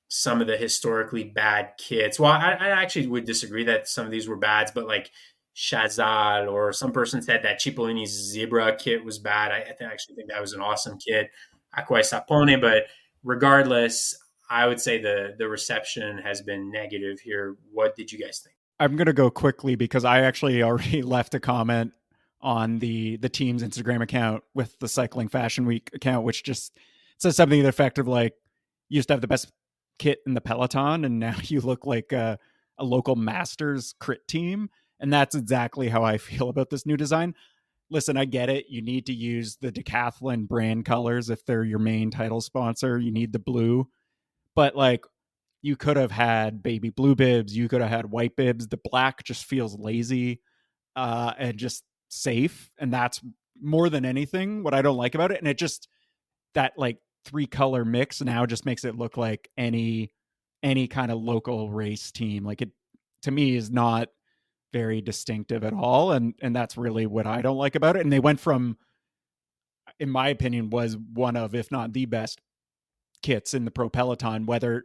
some of the historically bad kits. Well, I actually would disagree that some of these were bad, but like Chazal, or some person said that Cipollini's Zebra kit was bad. I actually think that was an awesome kit. Acqua e Sapone, but regardless, I would say the reception has been negative here. What did you guys think? I'm going to go quickly because I actually already left a comment on the team's Instagram account with the Cycling Fashion Week account, which just says something to the effect of like, you used to have the best kit in the peloton and now you look like a local masters crit team. And that's exactly how I feel about this new design. Listen, I get it. You need to use the Decathlon brand colors if they're your main title sponsor. You need the blue. But like, you could have had baby blue bibs. You could have had white bibs. The black just feels lazy and just safe. And that's more than anything what I don't like about it. And it just, that like 3-color mix now just makes it look like any kind of local race team. Like, it, to me, is not very distinctive at all. And that's really what I don't like about it. And they went from, in my opinion, was one of, if not the best kits in the pro peloton, whether,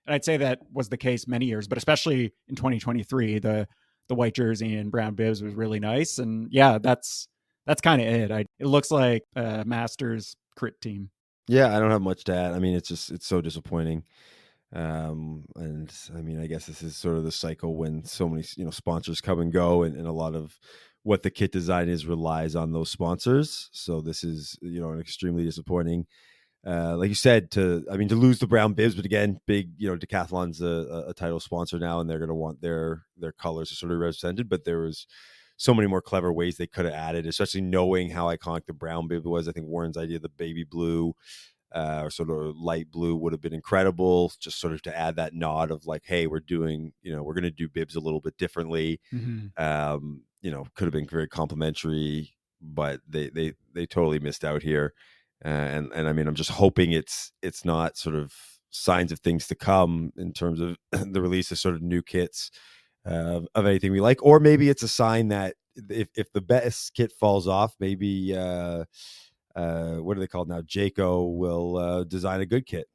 and I'd say that was the case many years, but especially in 2023, the white jersey and brown bibs was really nice. And yeah, that's kind of it. It looks like a Masters crit team. Yeah, I don't have much to add. I mean, it's so disappointing. And I mean, I guess this is sort of the cycle when so many, sponsors come and go, and a lot of what the kit design is relies on those sponsors. So this is, an extremely disappointing like you said, to lose the brown bibs, but again, big, Decathlon's a title sponsor now, and they're going to want their colors to sort of represented. But there was so many more clever ways they could have added, especially knowing how iconic the brown bib was. I think Warren's idea of the baby blue or sort of light blue would have been incredible, just sort of to add that nod of like, hey, we're doing, we're going to do bibs a little bit differently. Could have been very complimentary, but they totally missed out here. And I mean, I'm just hoping it's not sort of signs of things to come in terms of the release of sort of new kits of anything we like, or maybe it's a sign that if the best kit falls off, maybe what are they called now? Jayco will design a good kit.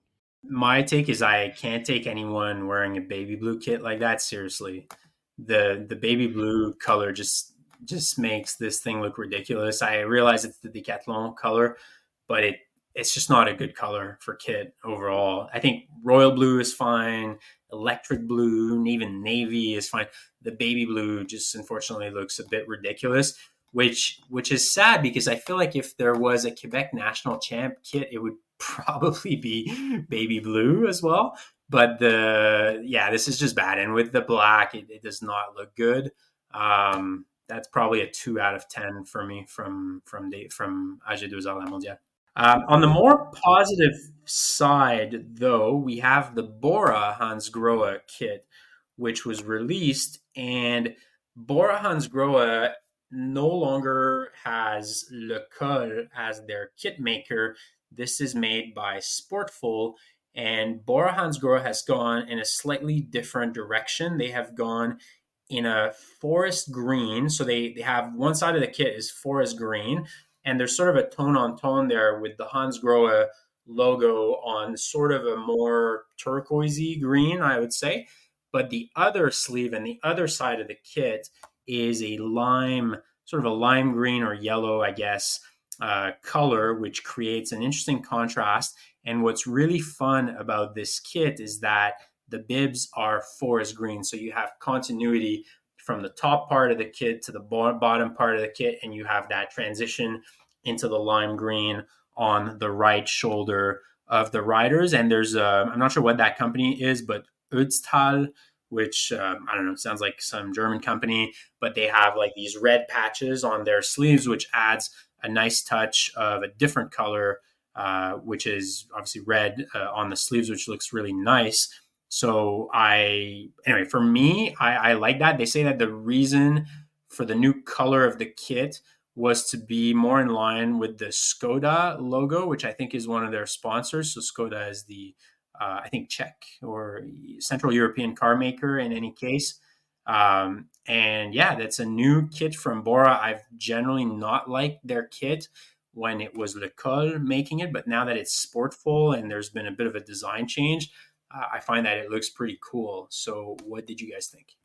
My take is I can't take anyone wearing a baby blue kit like that seriously. The baby blue color just makes this thing look ridiculous. I realize it's the Decathlon color, but it's just not a good color for kit overall. I think royal blue is fine, electric blue, and even navy is fine. The baby blue just unfortunately looks a bit ridiculous, which is sad because I feel like if there was a Quebec national champ kit, it would probably be baby blue as well. But this is just bad. And with the black, it does not look good. That's probably a 2 out of 10 for me from AG2R La Mondiale. On the more positive side, though, we have the Bora Hansgrohe kit, which was released, and Bora Hansgrohe no longer has Le Col as their kit maker. This is made by Sportful, and Bora Hansgrohe has gone in a slightly different direction. They have gone in a forest green. So they have one side of the kit is forest green, and there's sort of a tone on tone there with the Hansgrohe logo on sort of a more turquoisey green, I would say. But the other sleeve and the other side of the kit is a sort of a lime green or yellow, I guess, color, which creates an interesting contrast. And what's really fun about this kit is that the bibs are forest green. So you have continuity from the top part of the kit to the bottom part of the kit, and you have that transition into the lime green on the right shoulder of the riders. And there's I'm not sure what that company is, but Ötztal, which I don't know, sounds like some German company, but they have like these red patches on their sleeves, which adds a nice touch of a different color, which is obviously red on the sleeves, which looks really nice. So for me, I like that. They say that the reason for the new color of the kit was to be more in line with the Skoda logo, which I think is one of their sponsors. So Skoda is the, I think, Czech or Central European car maker in any case. That's a new kit from Bora. I've generally not liked their kit when it was Le Col making it, but now that it's Sportful and there's been a bit of a design change, I find that it looks pretty cool. So what did you guys think?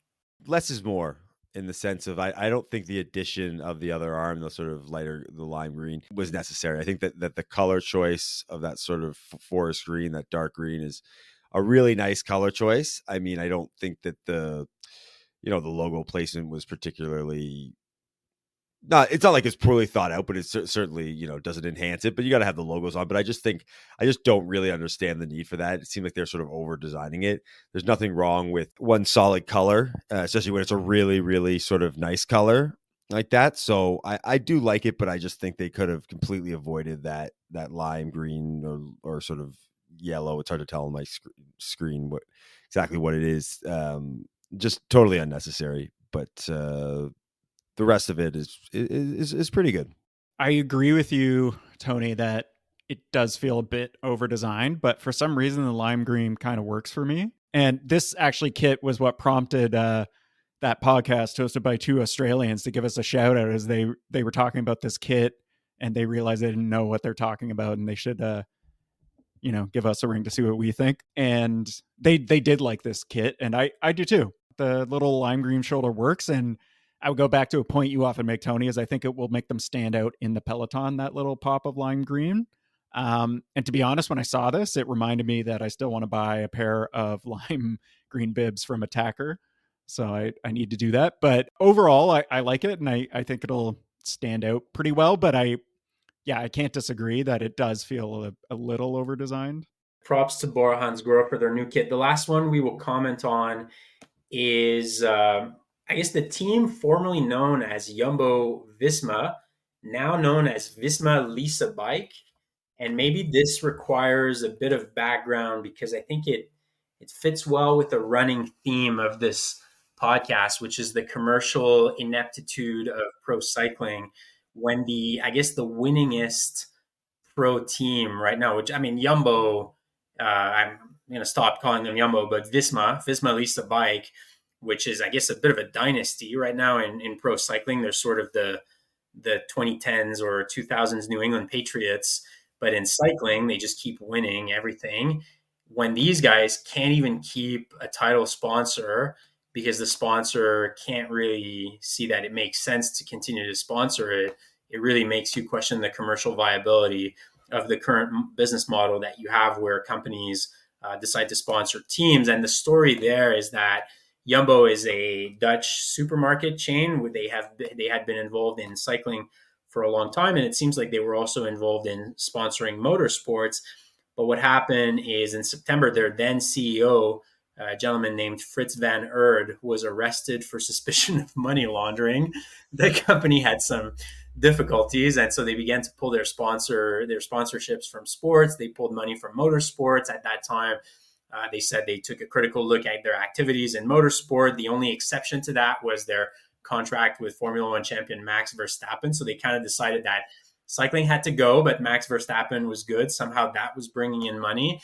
Less is more in the sense of I don't think the addition of the other arm, the sort of lighter, the lime green, was necessary. I think that the color choice of that sort of forest green, that dark green, is a really nice color choice. I mean, I don't think that the logo placement was particularly it's not like it's poorly thought out, but it's certainly, doesn't enhance it, but you got to have the logos on. But I just don't really understand the need for that. It seems like they're sort of over designing it. There's nothing wrong with one solid color, especially when it's a really, really sort of nice color like that. So I do like it, but I just think they could have completely avoided that lime green or sort of yellow. It's hard to tell on my screen exactly what it is. Just totally unnecessary. But the rest of it is pretty good. I agree with you, Tony, that it does feel a bit over designed, but for some reason the lime green kind of works for me. And this actually kit was what prompted that podcast hosted by two Australians to give us a shout out, as they were talking about this kit and they realized they didn't know what they're talking about and they should give us a ring to see what we think. And they did like this kit, and I do too. The little lime green shoulder works, and I would go back to a point you often make, Tony, is I think it will make them stand out in the peloton, that little pop of lime green. And to be honest, when I saw this, it reminded me that I still want to buy a pair of lime green bibs from Attacker. So I need to do that. But overall, I like it, and I think it'll stand out pretty well. But I yeah, I can't disagree that it does feel a little over designed. Props to Bora Hansgrohe for their new kit. The last one we will comment on is, I guess, the team formerly known as Jumbo Visma, now known as Visma Lease Bike. And maybe this requires a bit of background because I think it fits well with the running theme of this podcast, which is the commercial ineptitude of pro cycling. When I guess the winningest pro team right now, which I mean, Jumbo, I'm going to stop calling them Jumbo, but Visma Lisa Bike, which is, I guess, a bit of a dynasty right now in pro cycling. They're sort of the 2010s or 2000s New England Patriots, but in cycling, they just keep winning everything. When these guys can't even keep a title sponsor because the sponsor can't really see that it makes sense to continue to sponsor it, it really makes you question the commercial viability of the current business model that you have where companies decide to sponsor teams. And the story there is that Jumbo is a Dutch supermarket chain where they had been involved in cycling for a long time, and it seems like they were also involved in sponsoring motorsports. But what happened is in September, their then CEO, a gentleman named Fritz van Erd, was arrested for suspicion of money laundering. The company had some difficulties, and so they began to pull their sponsorships from sports. They pulled money from motorsports at that time. They said they took a critical look at their activities in motorsport. The only exception to that was their contract with Formula One champion Max Verstappen. So they kind of decided that cycling had to go, but Max Verstappen was good. Somehow that was bringing in money.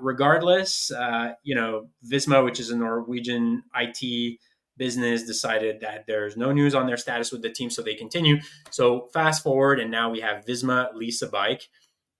Regardless, Visma, which is a Norwegian IT business, decided that there's no news on their status with the team, so they continue. So fast forward, and now we have Visma Lisa Bike.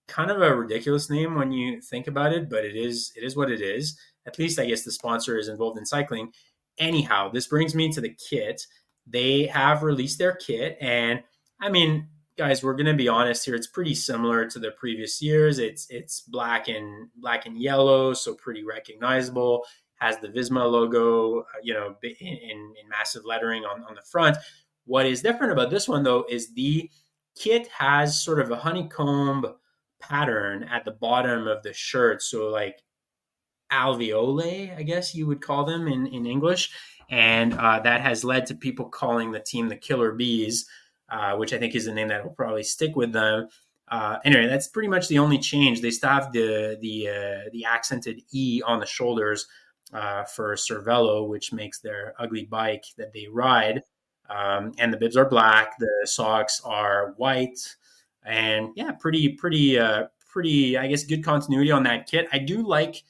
Kind of a ridiculous name when you think about it, but it is what it is. At least I guess the sponsor is involved in cycling. Anyhow, this brings me to the kit. They have released their kit, and I mean, guys, we're gonna be honest here. It's pretty similar to the previous years. It's black and yellow, so pretty recognizable. Has the Visma logo, in massive lettering on the front. What is different about this one though is the kit has sort of a honeycomb pattern at the bottom of the shirt. So like alveoli, I guess you would call them in English. And that has led to people calling the team the Killer Bees, which I think is a name that will probably stick with them. Anyway, that's pretty much the only change. They still have the accented E on the shoulders for Cervelo, which makes their ugly bike that they ride. And the bibs are black. The socks are white. And yeah, pretty, I guess, good continuity on that kit. I do like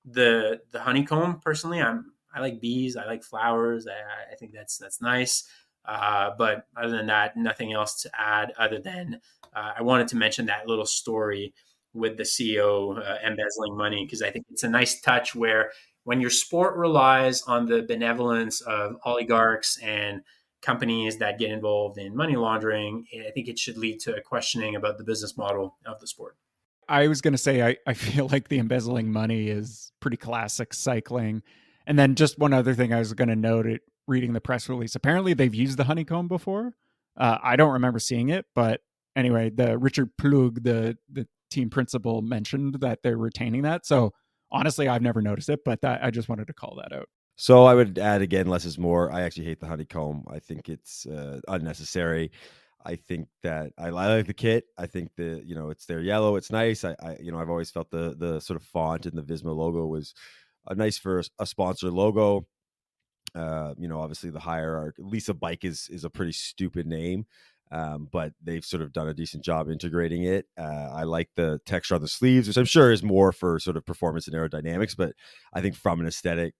the honeycomb personally. I like bees. I like flowers. I think that's nice. But other than that, nothing else to add other than I wanted to mention that little story with the CEO embezzling money, because I think it's a nice touch where when your sport relies on the benevolence of oligarchs and companies that get involved in money laundering, I think it should lead to a questioning about the business model of the sport. I was going to say, I feel like the embezzling money is pretty classic cycling. And then just one other thing I was going to note it reading the press release. Apparently they've used the honeycomb before. I don't remember seeing it, but anyway, the Richard Plug, the team principal, mentioned that they're retaining that. So honestly, I've never noticed it, but I just wanted to call that out. So I would add again, less is more. I actually hate the honeycomb. I think it's unnecessary. I think that I like the kit. I think it's their yellow. It's nice. I've always felt the sort of font in the Visma logo was nice for a sponsor logo. Obviously the hierarchy. Lisa Bike is a pretty stupid name. But they've sort of done a decent job integrating it. I like the texture on the sleeves, which I'm sure is more for sort of performance and aerodynamics, but I think from an aesthetic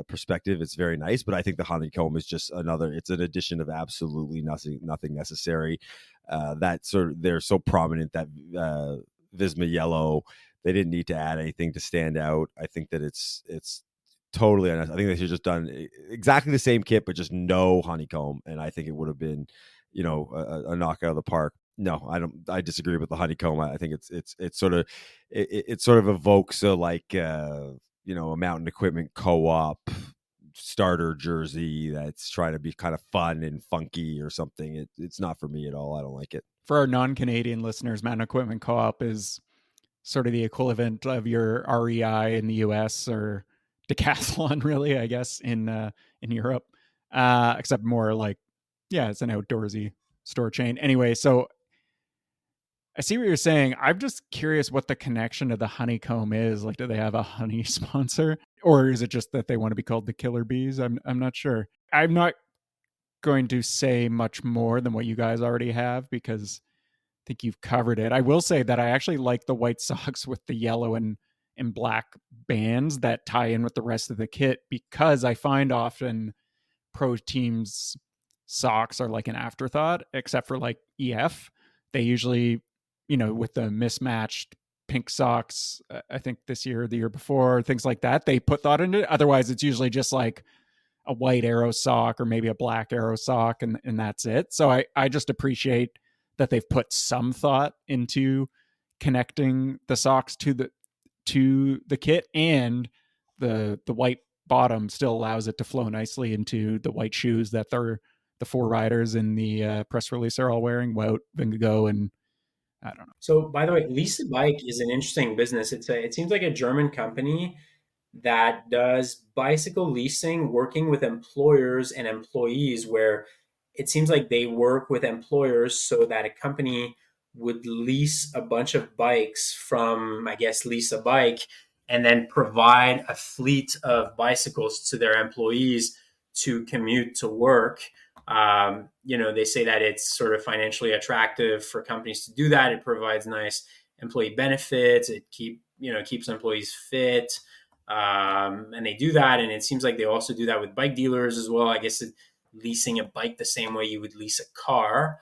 perspective, it's very nice. But I think the honeycomb is just it's an addition of absolutely nothing necessary. They're so prominent that Visma yellow, they didn't need to add anything to stand out. I think that it's totally unnecessary. I think they should have just done exactly the same kit, but just no honeycomb. And I think it would have been, a knockout of the park. No, I disagree with the honeycomb. I think it sort of evokes a mountain equipment co-op starter jersey that's trying to be kind of fun and funky or something. It's not for me at all. I don't like it. For our non-Canadian listeners, Mountain Equipment Co-op is sort of the equivalent of your REI in the US or Decathlon, really, I guess, in Europe, except more like, yeah, it's an outdoorsy store chain. Anyway, so I see what you're saying. I'm just curious what the connection to the honeycomb is. Like, do they have a honey sponsor, or is it just that they want to be called the Killer Bees? I'm not sure. I'm not going to say much more than what you guys already have because I think you've covered it. I will say that I actually like the white socks with the yellow and black bands that tie in with the rest of the kit, because I find often pro teams socks are like an afterthought, except for like EF. They usually, with the mismatched pink socks, I think this year, the year before, things like that, they put thought into it. Otherwise, it's usually just like a white arrow sock or maybe a black arrow sock, and that's it. So I just appreciate that they've put some thought into connecting the socks to the kit, and the white bottom still allows it to flow nicely into the white shoes that the four riders in the press release are all wearing: Wout, Vingegaard, and I don't know. So, by the way, Lease a Bike is an interesting business. It seems like a German company that does bicycle leasing, working with employers and employees, where it seems like they work with employers so that a company would lease a bunch of bikes from, I guess, Lease a Bike, and then provide a fleet of bicycles to their employees to commute to work. They say that it's sort of financially attractive for companies to do that. It provides nice employee benefits. It keeps employees fit. And they do that. And it seems like they also do that with bike dealers as well. I guess leasing a bike the same way you would lease a car.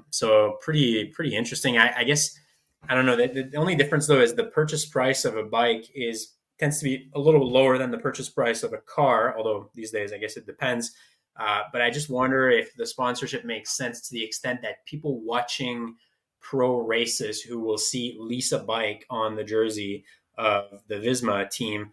So pretty interesting. I guess, I don't know. The only difference though is the purchase price of a bike tends to be a little lower than the purchase price of a car. Although these days, I guess it depends. But I just wonder if the sponsorship makes sense to the extent that people watching pro races who will see Lease a Bike on the jersey of the Visma team,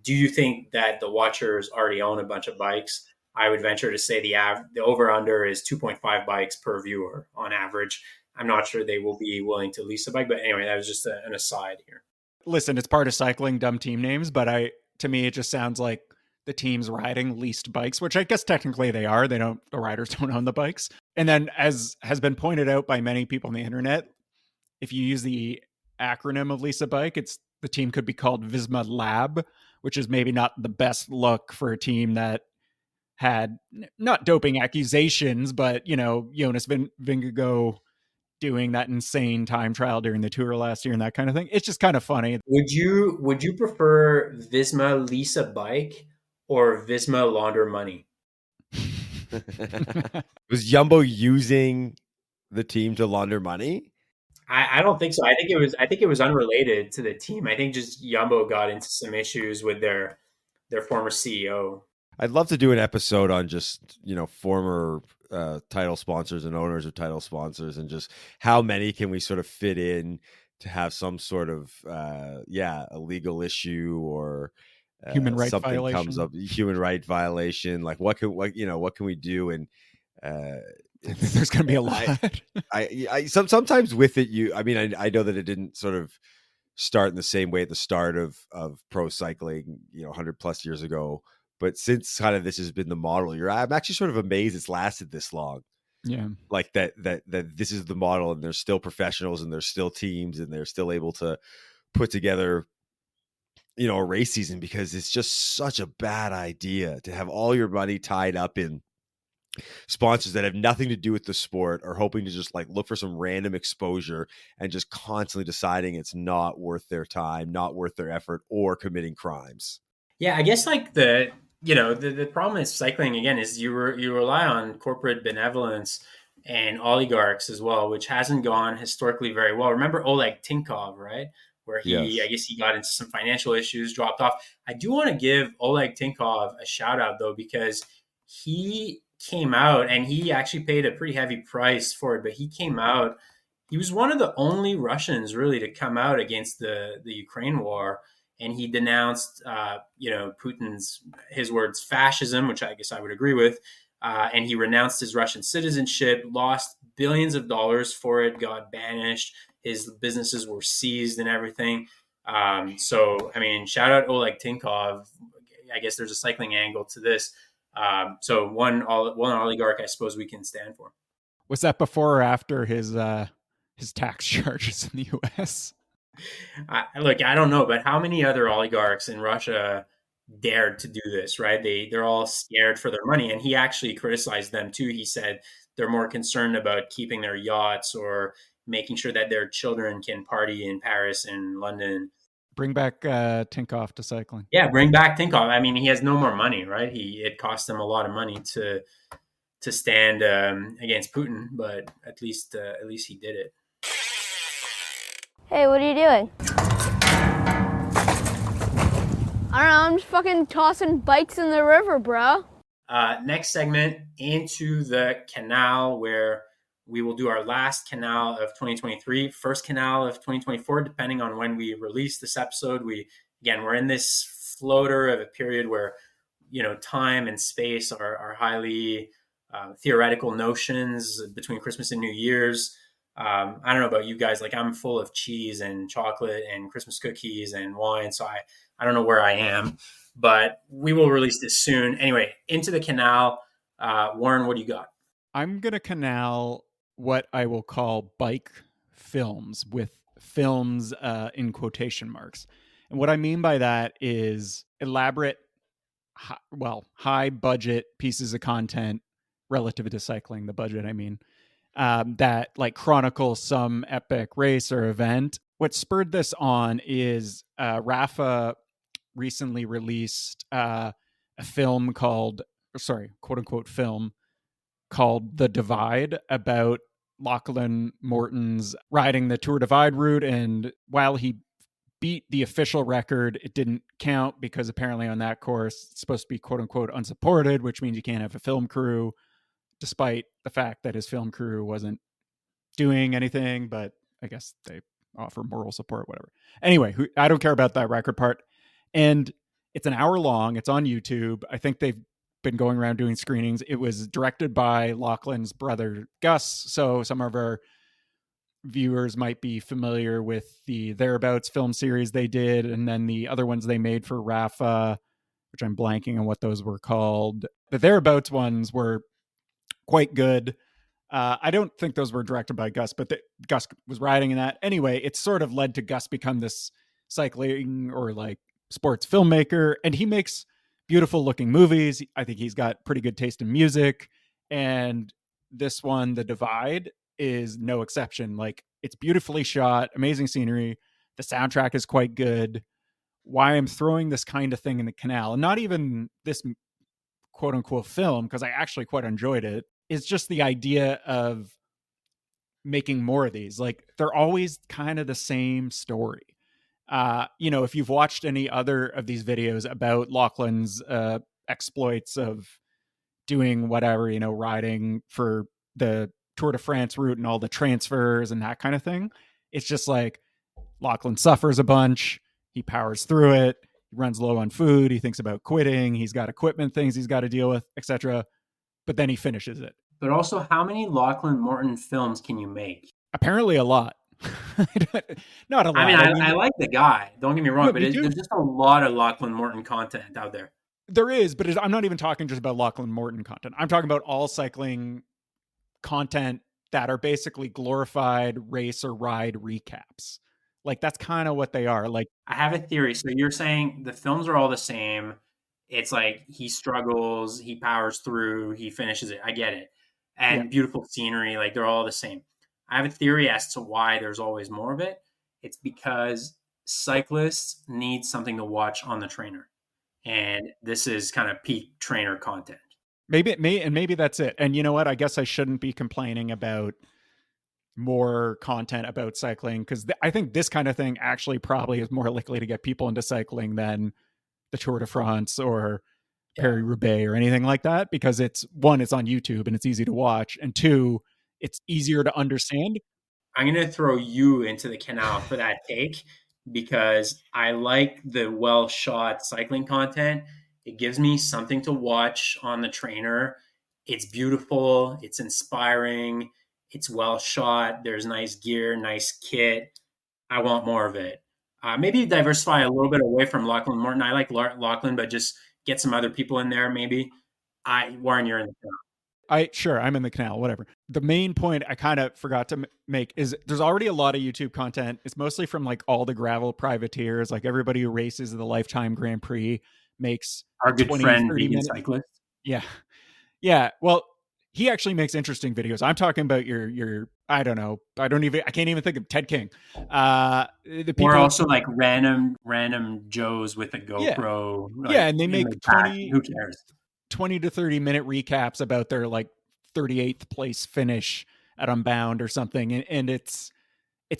do you think that the watchers already own a bunch of bikes? I would venture to say the over-under is 2.5 bikes per viewer on average. I'm not sure they will be willing to lease a bike, but anyway, that was just an aside here. Listen, it's part of cycling, dumb team names, but to me, it just sounds like the teams riding leased bikes, which I guess technically they are. The riders don't own the bikes. And then, as has been pointed out by many people on the internet, if you use the acronym of Lease a Bike, the team could be called Visma Lab, which is maybe not the best look for a team that had not doping accusations, but Jonas Vingegaard doing that insane time trial during the tour last year and that kind of thing. It's just kind of funny. Would you prefer Visma Lease a Bike or Visma Launder Money? Was Jumbo using the team to launder money? I don't think so. I think it was unrelated to the team. I think just Jumbo got into some issues with their former CEO. I'd love to do an episode on just, former title sponsors and owners of title sponsors, and just how many can we sort of fit in to have some sort of a legal issue or human right something violation. Comes up, human right violation. Like what can we do? And there's going to be a lot. I sometimes with it, I know that it didn't sort of start in the same way at the start of pro cycling, 100 plus years ago. But since kind of this has been the model, I'm actually sort of amazed it's lasted this long. Yeah. Like that this is the model, and there's still professionals and there's still teams and they're still able to put together, a race season, because it's just such a bad idea to have all your money tied up in sponsors that have nothing to do with the sport, or hoping to just like look for some random exposure and just constantly deciding it's not worth their time, not worth their effort, or committing crimes. Yeah, I guess like the problem with cycling again is you rely on corporate benevolence and oligarchs as well, which hasn't gone historically very well. Remember Oleg Tinkov, right? Where Yes. I guess he got into some financial issues, dropped off. I do want to give Oleg Tinkov a shout out though, because he came out and he actually paid a pretty heavy price for it, but he came out. He was one of the only Russians really to come out against the Ukraine war. and he denounced, Putin's, his words, fascism, which I guess I would agree with. And he renounced his Russian citizenship, lost billions of dollars for it, got banished. His businesses were seized and everything. So, I mean, shout out Oleg Tinkov. I guess there's a cycling angle to this. So one oligarch, I suppose we can stand for. Was that before or after his tax charges in the U.S.? Look, I don't know, but how many other oligarchs in Russia dared to do this, right? They're all scared for their money. And he actually criticized them too. He said they're more concerned about keeping their yachts or making sure that their children can party in Paris and London. Bring back Tinkoff to cycling. Yeah, bring back Tinkoff. I mean, he has no more money, right? It cost him a lot of money to stand against Putin, but at least he did it. Hey, what are you doing? I don't know, I'm just fucking tossing bikes in the river, bro. Next segment, into the Canal, where we will do our last Canal of 2023, first Canal of 2024, depending on when we release this episode. We're in this floater of a period where, time and space are highly theoretical notions between Christmas and New Year's. I don't know about you guys, like I'm full of cheese and chocolate and Christmas cookies and wine. So I don't know where I am, but we will release this soon. Anyway, into the Canal. Warren, what do you got? I'm going to canal what I will call bike films, with films in quotation marks. And what I mean by that is elaborate, high budget pieces of content relative to cycling, the budget, I mean, that like chronicle some epic race or event. What spurred this on is Rafa recently released a film quote unquote film called The Divide, about Lachlan Morton's riding the Tour Divide route. And while he beat the official record, it didn't count because apparently on that course it's supposed to be quote unquote unsupported, which means you can't have a film crew, despite the fact that his film crew wasn't doing anything, but I guess they offer moral support, whatever. Anyway, I don't care about that record part. And it's an hour long. It's on YouTube. I think they've been going around doing screenings. It was directed by Lachlan's brother, Gus. So some of our viewers might be familiar with the Thereabouts film series they did, and then the other ones they made for Rafa, which I'm blanking on what those were called. The Thereabouts ones were quite good. I don't think those were directed by Gus, but Gus was riding in that. Anyway, it sort of led to Gus become this cycling or like sports filmmaker, and he makes beautiful looking movies. I think he's got pretty good taste in music, and this one, The Divide, is no exception. Like, it's beautifully shot, amazing scenery. The soundtrack is quite good. Why I'm throwing this kind of thing in the Canal, and not even this quote unquote film, because I actually quite enjoyed it, is just the idea of making more of these. Like, they're always kind of the same story. If you've watched any other of these videos about Lachlan's exploits of doing whatever, riding for the Tour de France route and all the transfers and that kind of thing, it's just like Lachlan suffers a bunch, he powers through it, he runs low on food, he thinks about quitting, he's got equipment things he's got to deal with, etc. But then he finishes it. But also, how many Lachlan Morton films can you make? Apparently a lot. Not a lot. I mean, I like the guy, don't get me wrong, but there's just a lot of Lachlan Morton content out there. There is, but I'm not even talking just about Lachlan Morton content. I'm talking about all cycling content that are basically glorified race or ride recaps. Like, that's kind of what they are. Like, I have a theory. So you're saying the films are all the same. It's like he struggles, he powers through, he finishes it. I get it. And beautiful scenery, like they're all the same. I have a theory as to why there's always more of it. It's because cyclists need something to watch on the trainer. And this is kind of peak trainer content. Maybe that's it. And you know what? I guess I shouldn't be complaining about more content about cycling, because I think this kind of thing actually probably is more likely to get people into cycling than the Tour de France or Paris-Roubaix or anything like that, because it's on YouTube and it's easy to watch, and two, it's easier to understand. I'm going to throw you into the Canal for that take, because I like the well shot cycling content. It gives me something to watch on the trainer. It's beautiful, it's inspiring, it's well shot. There's nice gear, nice kit. I want more of it. Maybe diversify a little bit away from Lachlan Morton. I like Lachlan, but just get some other people in there. Maybe Warren, you're in the I'm in the canal, whatever. The main point I kind of forgot to make is there's already a lot of YouTube content. It's mostly from like all the gravel privateers, like everybody who races the Lifetime Grand Prix makes our good 20, friend 30 Vegan minute. Cyclist. Yeah. Yeah. Well, he actually makes interesting videos. I'm talking about your I don't know. I can't even think of Ted King. The people Or also like random Joes with a GoPro. Yeah. Like, Yeah, and they make 20 who cares? 20 to 30 minute recaps about their like 38th place finish at Unbound or something. And it's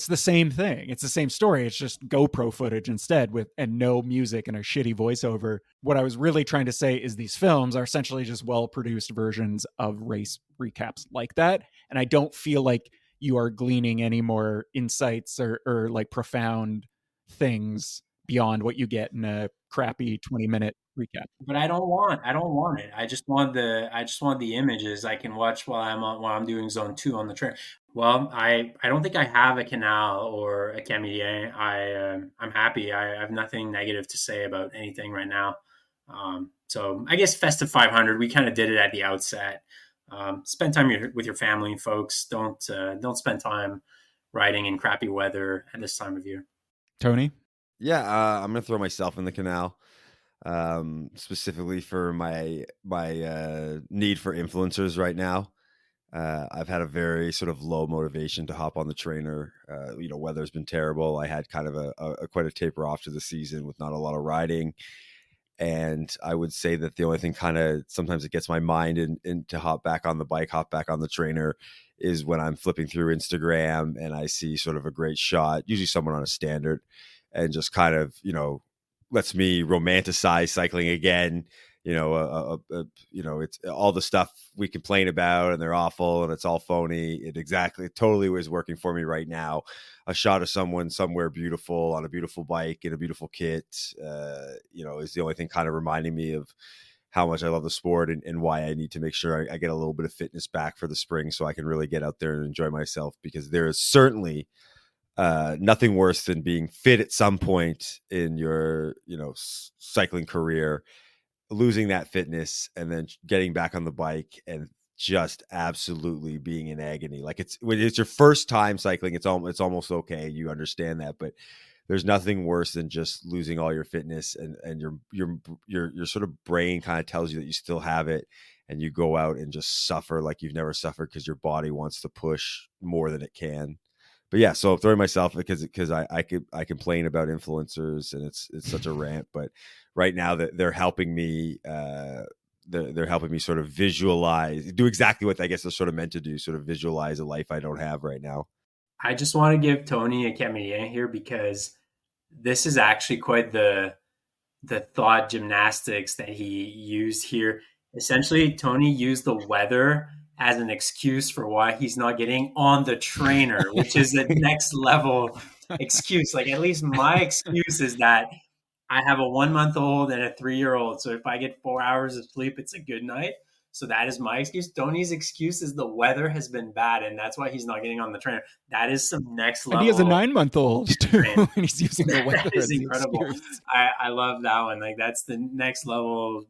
the same thing. It's the same story. It's just GoPro footage instead and no music and a shitty voiceover. What I was really trying to say is these films are essentially just well-produced versions of race recaps like that. And I don't feel like you are gleaning any more insights or like profound things beyond what you get in a crappy 20-minute recap. But I don't want it. I just want the images I can watch while I'm doing zone 2 on the train. Well, I don't think I have a Canal or a Camille. I'm happy. I have nothing negative to say about anything right now. So I guess Festive 500, we kind of did it at the outset. Spend time with your family, folks. Don't spend time riding in crappy weather at this time of year. Tony? Yeah, I'm gonna throw myself in the canal, specifically for my need for influencers right now. I've had a very sort of low motivation to hop on the trainer. Weather's been terrible. I had kind of a quite a taper off to the season with not a lot of riding. And I would say that the only thing kind of sometimes it gets my mind in to hop back on the bike, hop back on the trainer is when I'm flipping through Instagram and I see sort of a great shot, usually someone on a standard, and just kind of, lets me romanticize cycling again. It's all the stuff we complain about and they're awful and it's all phony. It totally is working for me right now. A shot of someone somewhere beautiful on a beautiful bike in a beautiful kit, is the only thing kind of reminding me of how much I love the sport and why I need to make sure I get a little bit of fitness back for the spring so I can really get out there and enjoy myself, because there is certainly nothing worse than being fit at some point in your, cycling career, losing that fitness and then getting back on the bike and just absolutely being in agony. Like when it's your first time cycling, it's almost okay. You understand that, but there's nothing worse than just losing all your fitness and your sort of brain kind of tells you that you still have it and you go out and just suffer like you've never suffered because your body wants to push more than it can. But yeah, so I'm throwing myself because I complain about influencers and it's such a rant, but right now they're helping me. They're helping me sort of do exactly what I guess they're sort of meant to do, sort of visualize a life I don't have right now. I just want to give Tony a Camille here because this is actually quite the thought gymnastics that he used here. Essentially, Tony used the weather as an excuse for why he's not getting on the trainer, which is the next level excuse. Like, at least my excuse is that I have a 1-month-old and a 3-year-old. So if I get 4 hours of sleep, it's a good night. So that is my excuse. Tony's excuse is the weather has been bad, and that's why he's not getting on the trainer. That is some next level. And he has a 9-month-old too, and he's using the weather. That is incredible. I love that one. Like, that's the next level,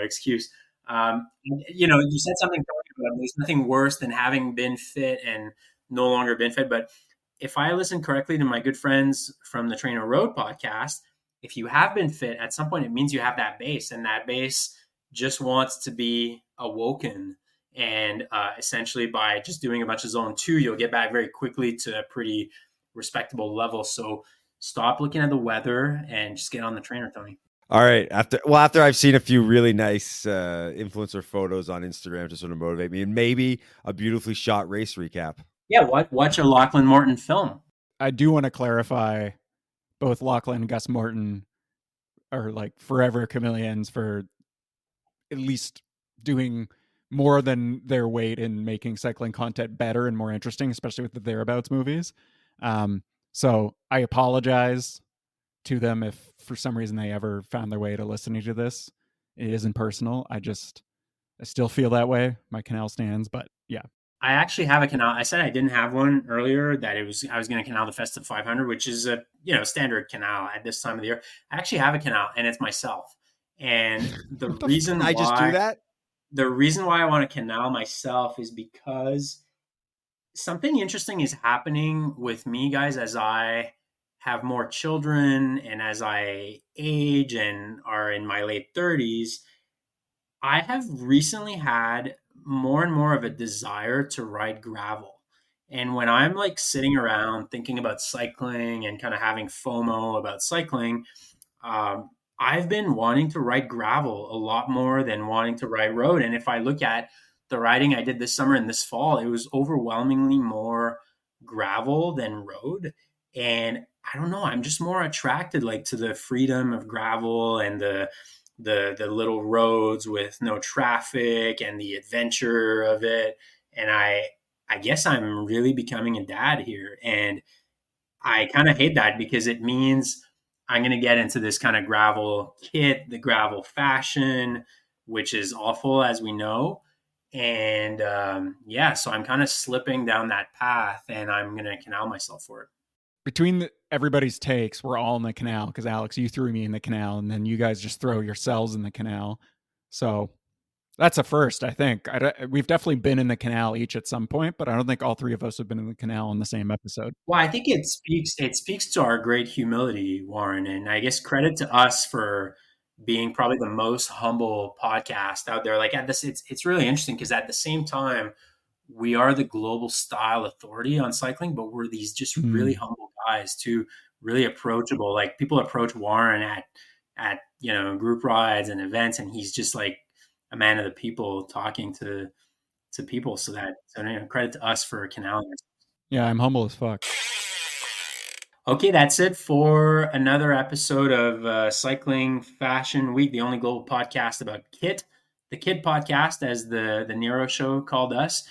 excuse. You said something about there's nothing worse than having been fit and no longer been fit. But if I listen correctly to my good friends from the Trainer Road podcast, if you have been fit at some point, it means you have that base, and that base just wants to be awoken. And essentially by just doing a bunch of zone 2, you'll get back very quickly to a pretty respectable level. So stop looking at the weather and just get on the trainer, Tony. All right. After I've seen a few really nice influencer photos on Instagram to sort of motivate me, and maybe a beautifully shot race recap. Yeah, watch a Lachlan Morton film. I do want to clarify, both Lachlan and Gus Morton are like forever chameleons for at least doing more than their weight in making cycling content better and more interesting, especially with the Thereabouts movies. So I apologize to them if for some reason they ever found their way to listening to this. It isn't personal. I still feel that way. My Canal stands, but yeah. I actually have a Canal. I said I didn't have one earlier. That I was going to Canal the Festive 500, which is a standard Canal at this time of the year. I actually have a Canal, and it's myself. And the reason I just do that. The reason why I want to Canal myself is because something interesting is happening with me, guys, as I have more children and as I age and are in my late 30s. I have recently had more and more of a desire to ride gravel. And when I'm like sitting around thinking about cycling and kind of having FOMO about cycling, I've been wanting to ride gravel a lot more than wanting to ride road. And if I look at the riding I did this summer and this fall, it was overwhelmingly more gravel than road. And I don't know, I'm just more attracted like to the freedom of gravel and the little roads with no traffic and the adventure of it. And I guess I'm really becoming a dad here. And I kind of hate that because it means I'm going to get into this kind of gravel kit, the gravel fashion, which is awful, as we know. And so I'm kind of slipping down that path, and I'm going to Canal myself for it. Between everybody's takes, we're all in the Canal because Alex, you threw me in the Canal, and then you guys just throw yourselves in the Canal. So that's a first, I think. We've definitely been in the Canal each at some point, but I don't think all three of us have been in the Canal in the same episode. Well, I think it speaks to our great humility, Warren, and I guess credit to us for being probably the most humble podcast out there. Like at this, it's really interesting because at the same time, we are the global style authority on cycling, but we're these just really humble guys too, really approachable. Like people approach Warren at group rides and events, and he's just like a man of the people talking to people. So credit to us for Canal. Yeah, I'm humble as fuck. Okay, that's it for another episode of Cycling Fashion Week, the only global podcast about kit, the Kid Podcast, as the Nero Show called us.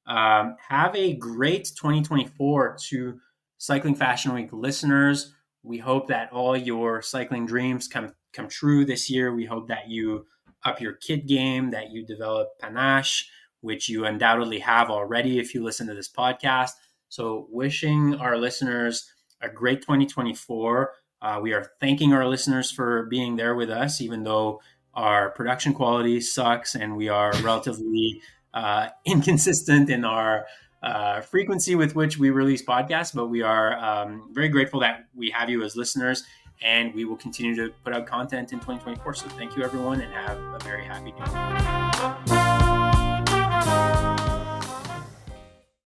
Have a great 2024 to Cycling Fashion Week listeners. We hope that all your cycling dreams come true this year. We hope that you up your kit game, that you develop panache, which you undoubtedly have already if you listen to this podcast. So wishing our listeners a great 2024. We are thanking our listeners for being there with us, even though our production quality sucks and we are relatively inconsistent in our frequency with which we release podcasts. But we are very grateful that we have you as listeners, and we will continue to put out content in 2024. So thank you, everyone, and have a very happy new year.